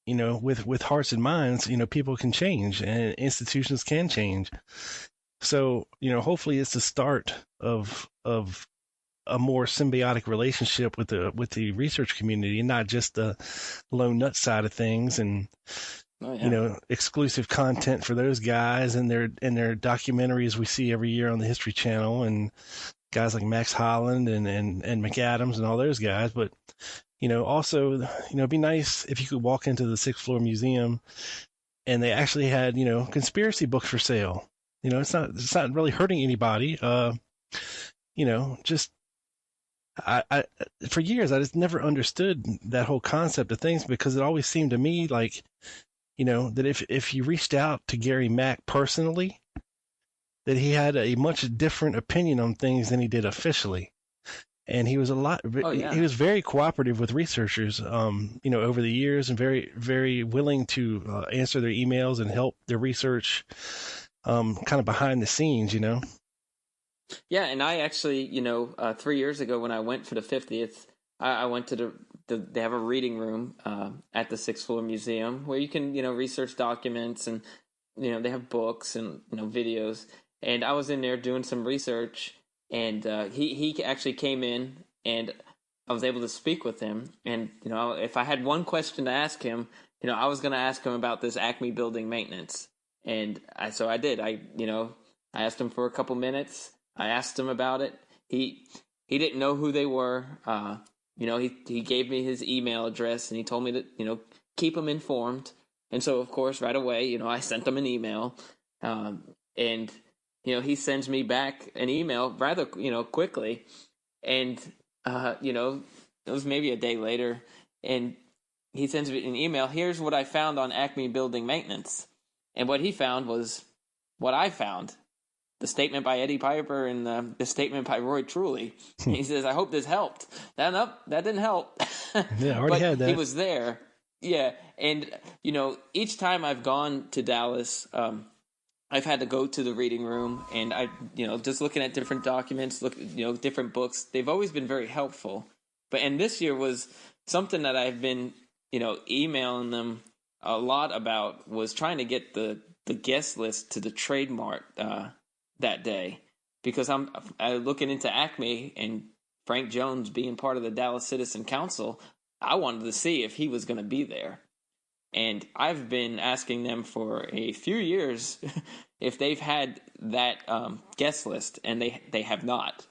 you know, with hearts and minds, you know, people can change and institutions can change. So, you know, hopefully it's the start of a more symbiotic relationship with the research community, and not just the lone nut side of things, and you know, exclusive content for those guys and their documentaries we see every year on the History Channel, and guys like Max Holland and McAdams and all those guys. But, also, it'd be nice if you could walk into the sixth floor museum and they actually had, conspiracy books for sale. It's not really hurting anybody. Just I for years I just never understood that whole concept of things, because it always seemed to me like, that if you reached out to Gary Mack personally, that he had a much different opinion on things than he did officially. And he was he was very cooperative with researchers, over the years, and very, very willing to answer their emails and help their research, kind of behind the scenes, Yeah, and I actually, 3 years ago when I went for the 50th, I went to they have a reading room at the sixth floor museum where you can, research documents, and, they have books and, videos. And I was in there doing some research, and he actually came in, and I was able to speak with him. And, if I had one question to ask him, I was going to ask him about this Acme building maintenance. And so I did. I asked him for a couple minutes. I asked him about it. He didn't know who they were. He gave me his email address, and he told me to, keep him informed. And so, of course, right away, I sent him an email. And he sends me back an email rather, quickly. And, it was maybe a day later, and he sends me an email. Here's what I found on Acme building maintenance. And what he found was what I found. The statement by Eddie Piper and the statement by Roy Truly. He says, I hope this helped. That didn't help. Yeah, I already but had that. He was there. Yeah. And, each time I've gone to Dallas, I've had to go to the reading room, and I, just looking at different documents, different books. They've always been very helpful. And this year was something that I've been, emailing them a lot about, was trying to get the guest list to the trademark that day, because I'm looking into Acme and Frank Jones being part of the Dallas Citizen Council. I wanted to see if he was going to be there. And I've been asking them for a few years if they've had that guest list, and they have not.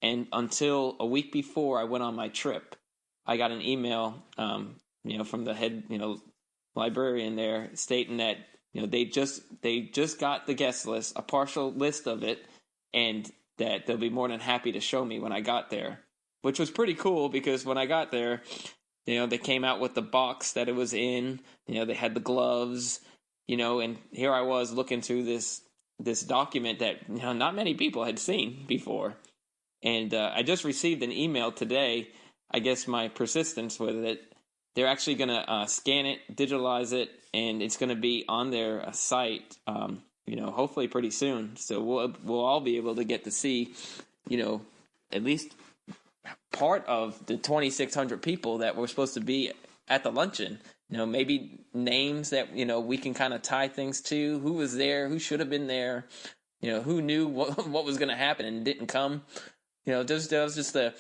And until a week before I went on my trip, I got an email, from the head, librarian there, stating that, they just got the guest list, a partial list of it, and that they'll be more than happy to show me when I got there, which was pretty cool, because when I got there, they came out with the box that it was in, they had the gloves, and here I was looking through this document that, not many people had seen before. And I just received an email today. I guess my persistence with it, they're actually going to scan it, digitalize it, and it's going to be on their site, hopefully pretty soon. So we'll all be able to get to see, at least part of the 2,600 people that were supposed to be at the luncheon. Maybe names that, we can kind of tie things to. Who was there? Who should have been there? Who knew what was going to happen and didn't come? That was just the,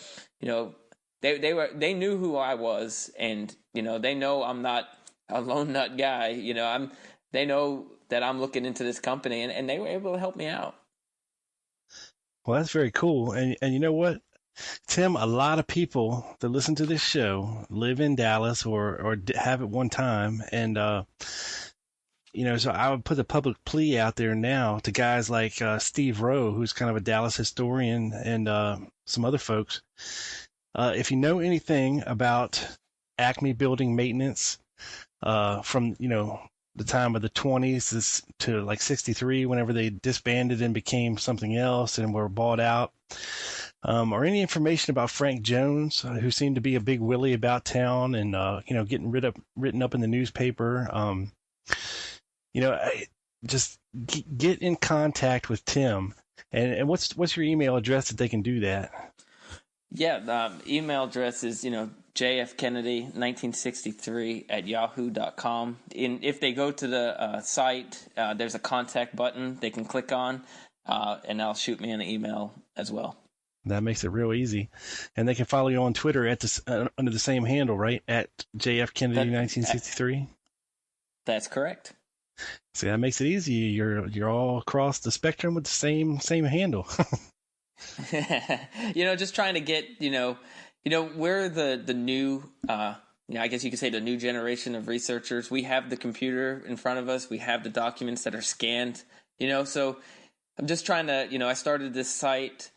they knew who I was, and, they know I'm not a lone nut guy. They know that I'm looking into this company, and they were able to help me out. Well, that's very cool. And you know what, Tim, a lot of people that listen to this show live in Dallas or have at one time. And, so I would put a public plea out there now to guys like Steve Rowe, who's kind of a Dallas historian, and some other folks. If you know anything about Acme building maintenance from, the time of the 20s to like 63, whenever they disbanded and became something else and were bought out, or any information about Frank Jones, who seemed to be a big willie about town and, getting written up in the newspaper, just get in contact with Tim. And what's your email address that they can do that? Yeah, the email address is, jfkennedy1963@yahoo.com. And if they go to the site, there's a contact button they can click on, and they'll shoot me an email as well. That makes it real easy. And they can follow you on Twitter at under the same handle, right? At jfkennedy1963. That's correct. See, that makes it easy. You're all across the spectrum with the same handle. Just trying to get, we're the new, I guess you could say the new generation of researchers. We have the computer in front of us. We have the documents that are scanned, so I'm just trying to, I started this site,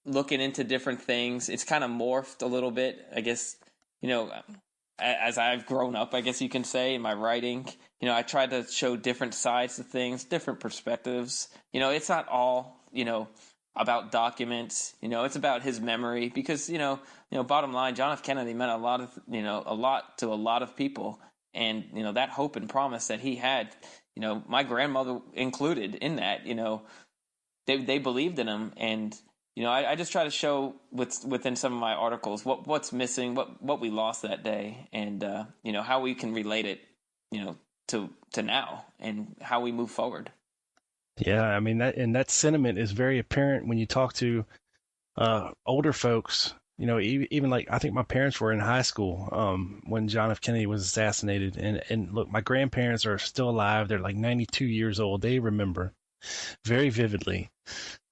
looking into different things. It's kind of morphed a little bit, I guess, as I've grown up, I guess you can say, in my writing. I try to show different sides to things, different perspectives. It's not all, about documents. It's about his memory because, bottom line, John F. Kennedy meant a lot to a lot of people. And, that hope and promise that he had, my grandmother included in that, they believed in him. And, I just try to show within some of my articles what's missing, what we lost that day, and how we can relate it, to now and how we move forward. Yeah, I mean that sentiment is very apparent when you talk to older folks. Even like I think my parents were in high school when John F. Kennedy was assassinated, and look, my grandparents are still alive. They're like 92 years old. They remember very vividly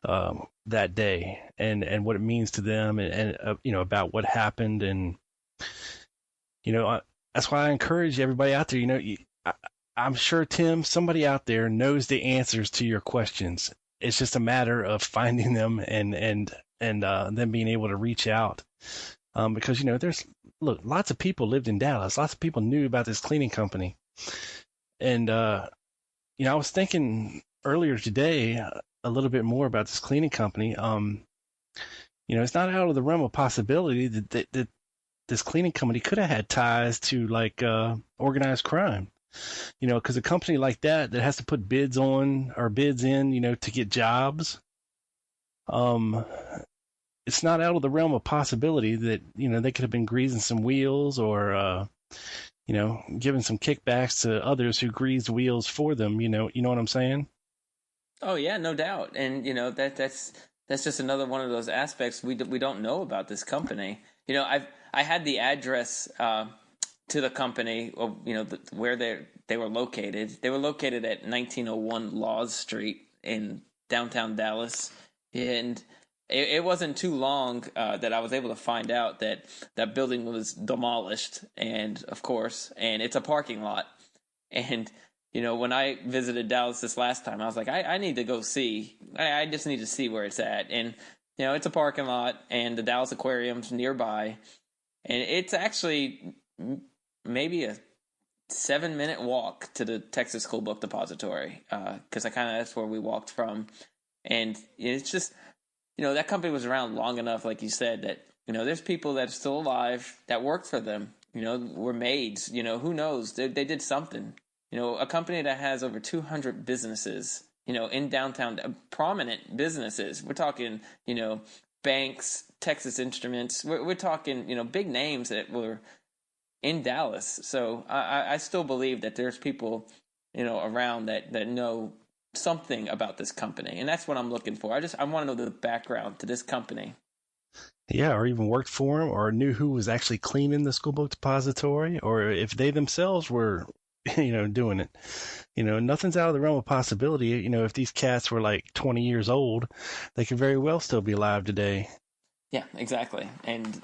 that day and what it means to them, and about what happened, and that's why I encourage everybody out there. I'm sure, Tim, somebody out there knows the answers to your questions. It's just a matter of finding them and them being able to reach out. Because, there's lots of people lived in Dallas. Lots of people knew about this cleaning company. And, I was thinking earlier today a little bit more about this cleaning company. It's not out of the realm of possibility that this cleaning company could have had ties to like organized crime. Because a company like that has to put bids in, to get jobs. It's not out of the realm of possibility that, they could have been greasing some wheels or, giving some kickbacks to others who greased wheels for them. You know what I'm saying? Oh yeah, no doubt. And, that's just another one of those aspects we don't know about this company. I had the address, to the company, where they were located. They were located at 1901 Laws Street in downtown Dallas, and it wasn't too long that I was able to find out that that building was demolished, and it's a parking lot. And when I visited Dallas this last time, I was like, I need to go see. I just need to see where it's at, and it's a parking lot, and the Dallas Aquarium's nearby, and it's actually maybe a 7-minute walk to the Texas School Book Depository, because that's where we walked from. And it's just, that company was around long enough, like you said, that, there's people that are still alive that worked for them, were maids, who knows? They did something. A company that has over 200 businesses, in downtown, prominent businesses. We're talking, banks, Texas Instruments. We're talking, big names that were in Dallas. So I still believe that there's people, around that know something about this company. And that's what I'm looking for. I want to know the background to this company. Yeah, or even worked for him, or knew who was actually cleaning the school book depository, or if they themselves were, doing it. Nothing's out of the realm of possibility. If these cats were like 20 years old, they could very well still be alive today. Yeah, exactly. And,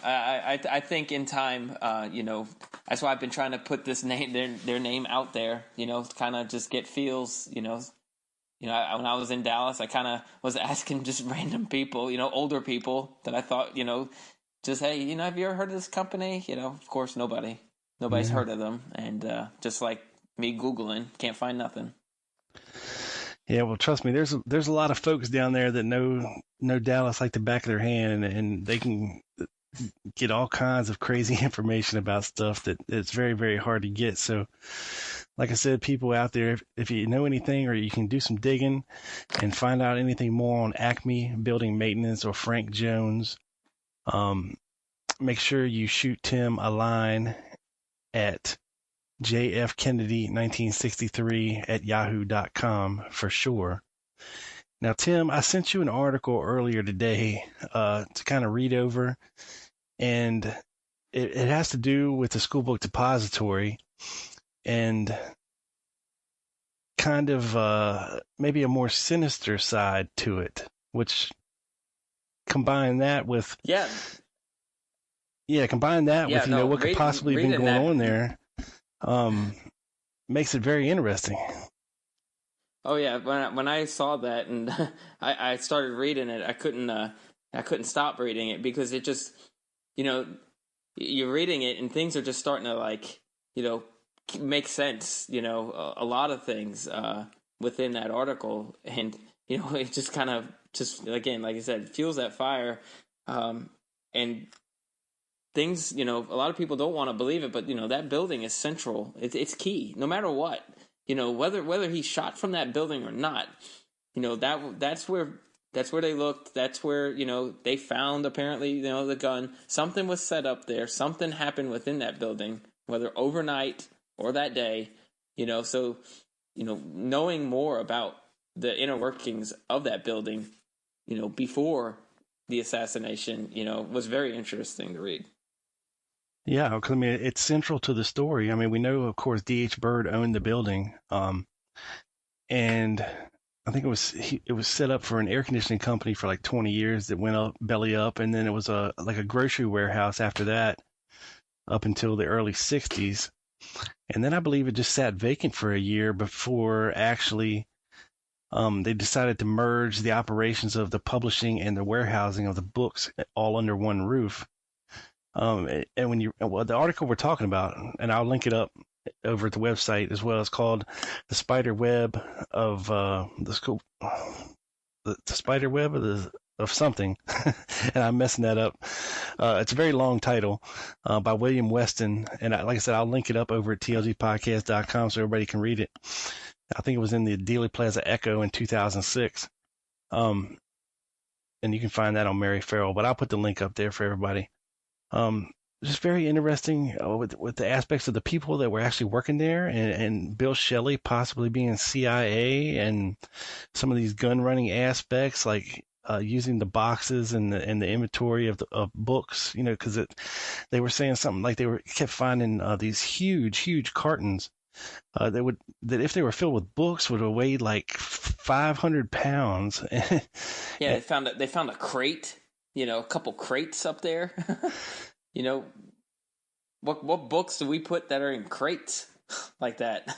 I think in time, that's why I've been trying to put this name, their name out there, kind of just get feels, when I was in Dallas, I kind of was asking just random people, older people that I thought, just, hey, have you ever heard of this company? Of course, nobody's heard of them. And just like me Googling, can't find nothing. Yeah, well, trust me, there's a lot of folks down there that know Dallas like the back of their hand, and they can get all kinds of crazy information about stuff that it's very, very hard to get. So, like I said, people out there, if you know anything or you can do some digging and find out anything more on Acme building maintenance or Frank Jones, make sure you shoot Tim a line at jfkennedy1963 at yahoo.com for sure. Now, Tim, I sent you an article earlier today to kind of read over, and it has to do with the school book depository and kind of maybe a more sinister side to it. which combine that with Yeah, combine that with no, what could possibly have been reading going that. on there, makes it very interesting. Oh yeah, when I saw that and I started reading it, I couldn't stop reading it because it just, you know, you're reading it and things are just starting to like, make sense. A lot of things within that article, and it just kind of just again, like I said, fuels that fire, and things. A lot of people don't want to believe it, but that building is central. It's key, no matter what. Whether he shot from that building or not, that's where they looked. That's where they found apparently the gun. Something was set up there. Something happened within that building, whether overnight or that day. So knowing more about the inner workings of that building, before the assassination, was very interesting to read. Yeah, because I mean, it's central to the story. I mean, we know, of course, D.H. Byrd owned the building, and I think it was set up for an air conditioning company for like 20 years that went up belly up, and then it was like a grocery warehouse after that, up until the early 60s, and then I believe it just sat vacant for a year before actually they decided to merge the operations of the publishing and the warehousing of the books all under one roof. And the article we're talking about, and I'll link it up over at the website as well, it's called The Spider Web of the School, the Spider Web of something, and I'm messing that up. It's a very long title by William Weston, and like I said, I'll link it up over at tlgpodcast.com so everybody can read it. I think it was in the Dealey Plaza Echo in 2006. And you can find that on Mary Farrell, but I'll put the link up there for everybody. Just very interesting with the aspects of the people that were actually working there, and Bill Shelley possibly being CIA, and some of these gun running aspects, like using the boxes and the inventory of books, because they were saying something like they kept finding these huge cartons that if they were filled with books would have weighed like 500 pounds. Yeah, they found a crate, a couple crates up there. What books do we put that are in crates like that?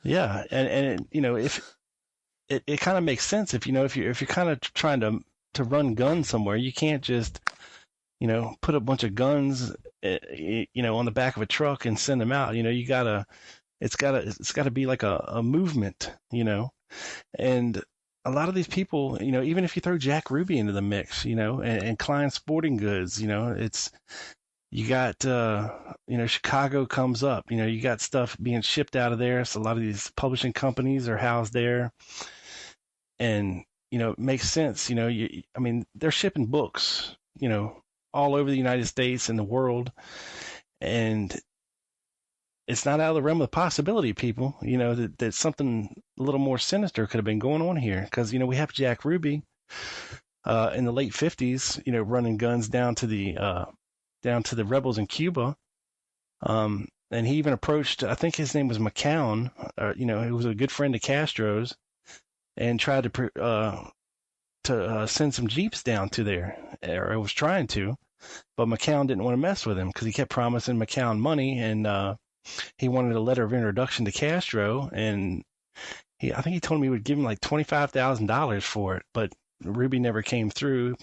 Yeah, and if it kind of makes sense if you're kind of trying to run guns somewhere, you can't just put a bunch of guns on the back of a truck and send them out. It's gotta be like a movement, and a lot of these people, even if you throw Jack Ruby into the mix, and Klein Sporting Goods, it's, you got, Chicago comes up, you got stuff being shipped out of there. So a lot of these publishing companies are housed there, and, it makes sense. I mean, they're shipping books, all over the United States and the world. And it's not out of the realm of possibility, people, that something a little more sinister could have been going on here. Because, we have Jack Ruby in the late 50s, running guns down to the rebels in Cuba. And he even approached, I think his name was McCown, he was a good friend of Castro's, and tried to send some Jeeps down to there, or was trying to. But McCown didn't want to mess with him because he kept promising McCown money, and he wanted a letter of introduction to Castro, and I think he told me he would give him like $25,000 for it, but Ruby never came through.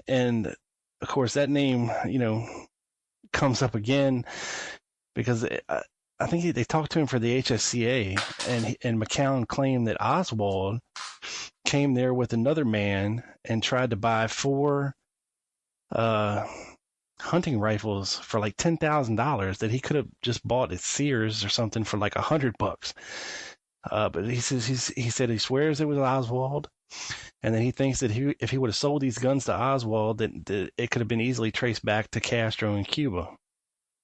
And of course, that name, comes up again because I think they talked to him for the HSCA, and McCown claimed that Oswald came there with another man and tried to buy 4 hunting rifles for like $10,000 that he could have just bought at Sears or something for like $100. But he said he swears it was Oswald, and then he thinks that if he would have sold these guns to Oswald, that it could have been easily traced back to Castro in Cuba.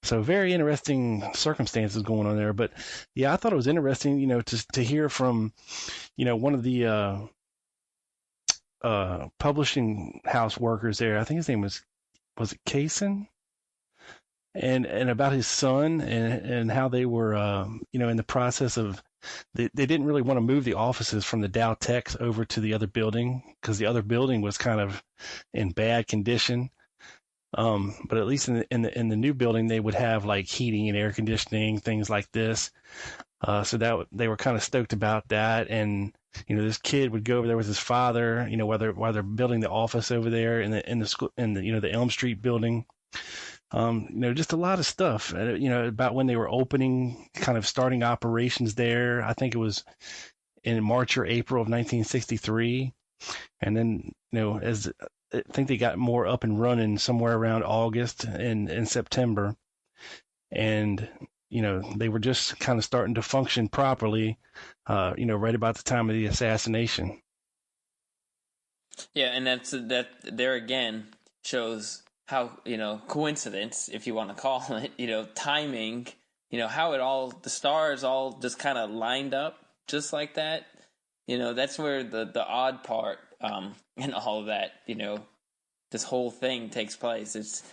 So very interesting circumstances going on there. But yeah, I thought it was interesting, to hear from, one of the publishing house workers there. I think his name was it Kaysen? And about his son and how they were, in the process of they didn't really want to move the offices from the Dow Techs over to the other building because the other building was kind of in bad condition. But at least in the new building, they would have like heating and air conditioning, things like this. So that they were kind of stoked about that. And this kid would go over there with his father. While they're building the office over there in the school in the Elm Street building. Just a lot of stuff. About when they were opening, kind of starting operations there. I think it was in March or April of 1963, and then as I think they got more up and running somewhere around August and September. And, they were just kind of starting to function properly, right about the time of the assassination. Yeah, and that there again shows how, coincidence, if you want to call it, timing, how the stars all just kind of lined up just like that. That's where the odd part in all of that, this whole thing takes place. It's,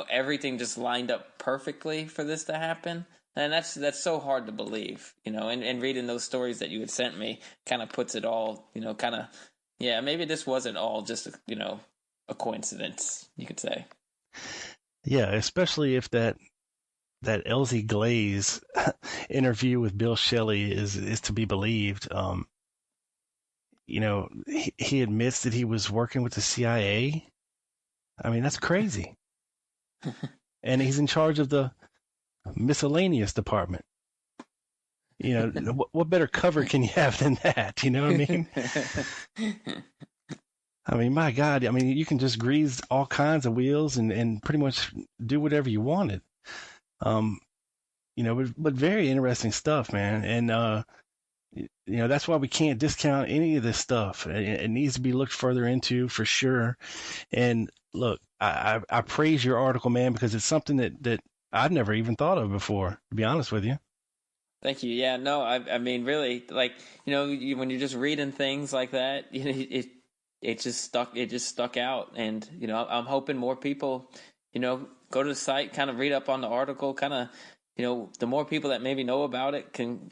everything just lined up perfectly for this to happen. And that's so hard to believe, and reading those stories that you had sent me kind of puts it all, yeah, maybe this wasn't all just, a coincidence, you could say. Yeah, especially if that Elsie Glaze interview with Bill Shelley is to be believed. He admits that he was working with the CIA. I mean, that's crazy. And he's in charge of the miscellaneous department. What better cover can you have than that? You know what I mean? I mean, my God, you can just grease all kinds of wheels and pretty much do whatever you wanted. But very interesting stuff, man. And, that's why we can't discount any of this stuff. It needs to be looked further into for sure. And look, I praise your article, man, because it's something that I've never even thought of before, to be honest with you. Thank you. Yeah, no, I mean, really, like, when you're just reading things like that, it just stuck out. And, I'm hoping more people, go to the site, kind of read up on the article, kind of, the more people that maybe know about it can,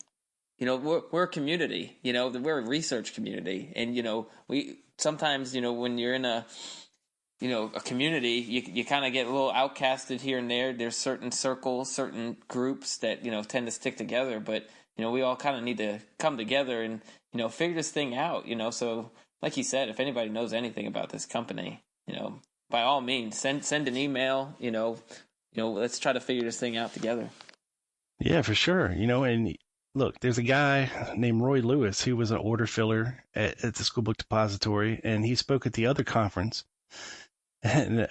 we're a community, we're a research community. And, we sometimes, when you're in a community, you kind of get a little outcasted here and there. There's certain circles, certain groups that, tend to stick together. But, we all kind of need to come together and, figure this thing out, So, like you said, if anybody knows anything about this company, by all means, send an email, let's try to figure this thing out together. Yeah, for sure. And look, there's a guy named Roy Lewis who was an order filler at the School Book Depository, and he spoke at the other conference. And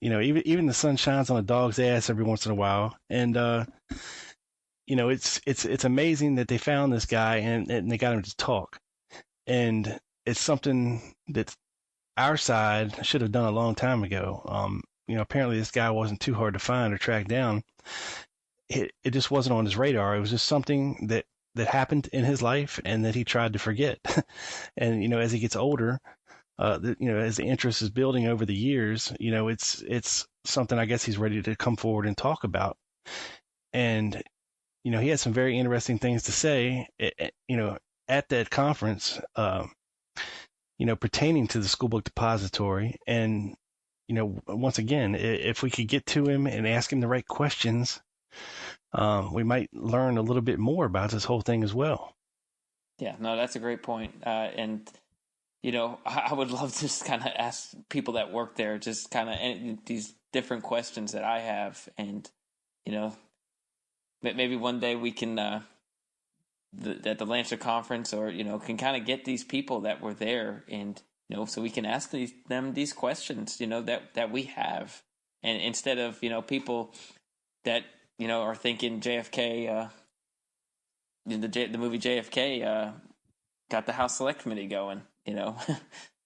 even the sun shines on a dog's ass every once in a while. And it's amazing that they found this guy and they got him to talk. And it's something that our side should have done a long time ago. Apparently this guy wasn't too hard to find or track down. It just wasn't on his radar. It was just something that happened in his life and that he tried to forget. And, as he gets older, as the interest is building over the years, it's something I guess he's ready to come forward and talk about. And, he had some very interesting things to say, at that conference, pertaining to the School Book Depository. And, once again, if we could get to him and ask him the right questions, we might learn a little bit more about this whole thing as well. Yeah, no, that's a great point. And, I would love to just kind of ask people that work there just kind of these different questions that I have. And, maybe one day we can, at the Lancer conference or, can kind of get these people that were there and, so we can ask them these questions, that we have. And instead of, people that, are thinking JFK, the movie JFK got the House Select Committee going,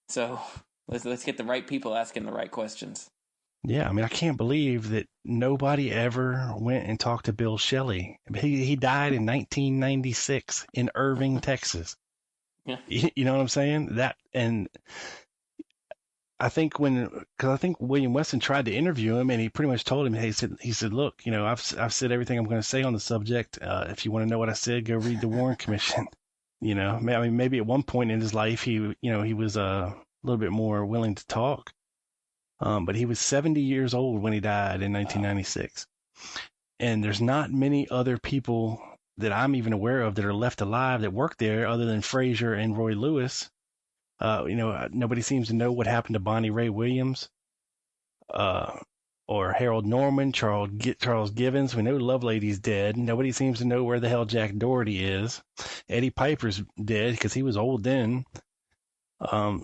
So let's get the right people asking the right questions. Yeah, I can't believe that nobody ever went and talked to Bill Shelley. He died in 1996 in Irving, Texas. Yeah. You know what I'm saying? And I think William Weston tried to interview him, and he pretty much told him, hey, he said, look, I've said everything I'm going to say on the subject. If you want to know what I said, go read the Warren Commission. I mean, maybe at one point in his life, he was a little bit more willing to talk. But he was 70 years old when he died in 1996. And there's not many other people that I'm even aware of that are left alive that worked there other than Frazier and Roy Lewis. Nobody seems to know what happened to Bonnie Ray Williams, or Harold Norman, Charles Givens. We know Lovelady's dead. Nobody seems to know where the hell Jack Doherty is. Eddie Piper's dead because he was old then. We're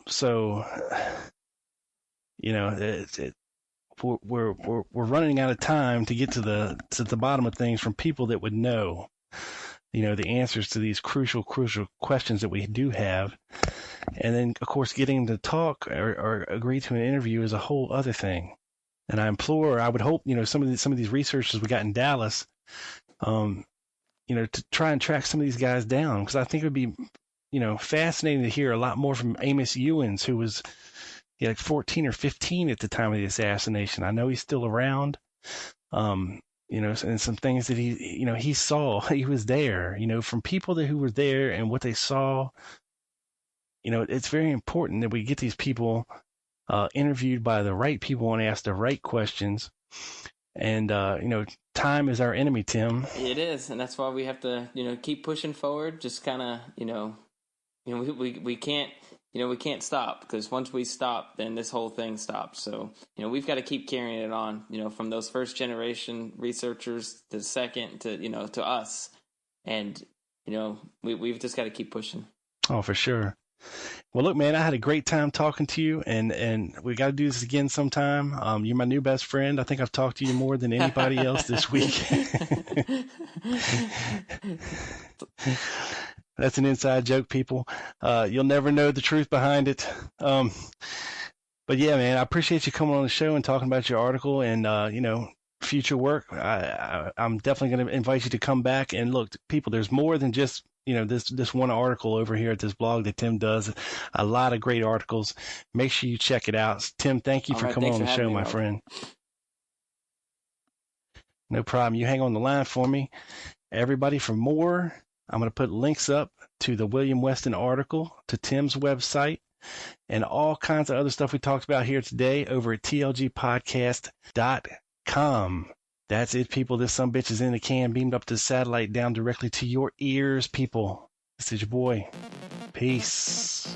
running out of time to get to the bottom of things from people that would know, the answers to these crucial questions that we do have. And then, of course, getting to talk or agree to an interview is a whole other thing. And I would hope, some of these researchers we got in Dallas, to try and track some of these guys down, because I think it would be, fascinating to hear a lot more from Amos Ewens, who was like 14 or 15 at the time of the assassination. I know he's still around, and some things that he saw, he was there, from people who were there and what they saw. It's very important that we get these people interviewed by the right people and ask the right questions. And, time is our enemy, Tim. It is. And that's why we have to, keep pushing forward. Just kind of, we can't, we can't stop, because once we stop, then this whole thing stops. So, we've got to keep carrying it on, from those first generation researchers to second to, to us. And, we've just got to keep pushing. Oh, for sure. Well, look, man, I had a great time talking to you, and we got to do this again sometime. You're my new best friend. I think I've talked to you more than anybody else this week. That's an inside joke, people. You'll never know the truth behind it. But yeah, man, I appreciate you coming on the show and talking about your article and, future work. I'm definitely going to invite you to come back. And look, people, there's more than just this one article over here at this blog that Tim does. A lot of great articles. Make sure you check it out. Tim, thank you for coming on the show, my friend. No problem. You hang on the line for me. Everybody, for more, I'm going to put links up to the William Weston article, to Tim's website, and all kinds of other stuff we talked about here today over at tlgpodcast.com. That's it, people. This sumbitch is in the can, beamed up to the satellite, down directly to your ears, people. This is your boy. Peace.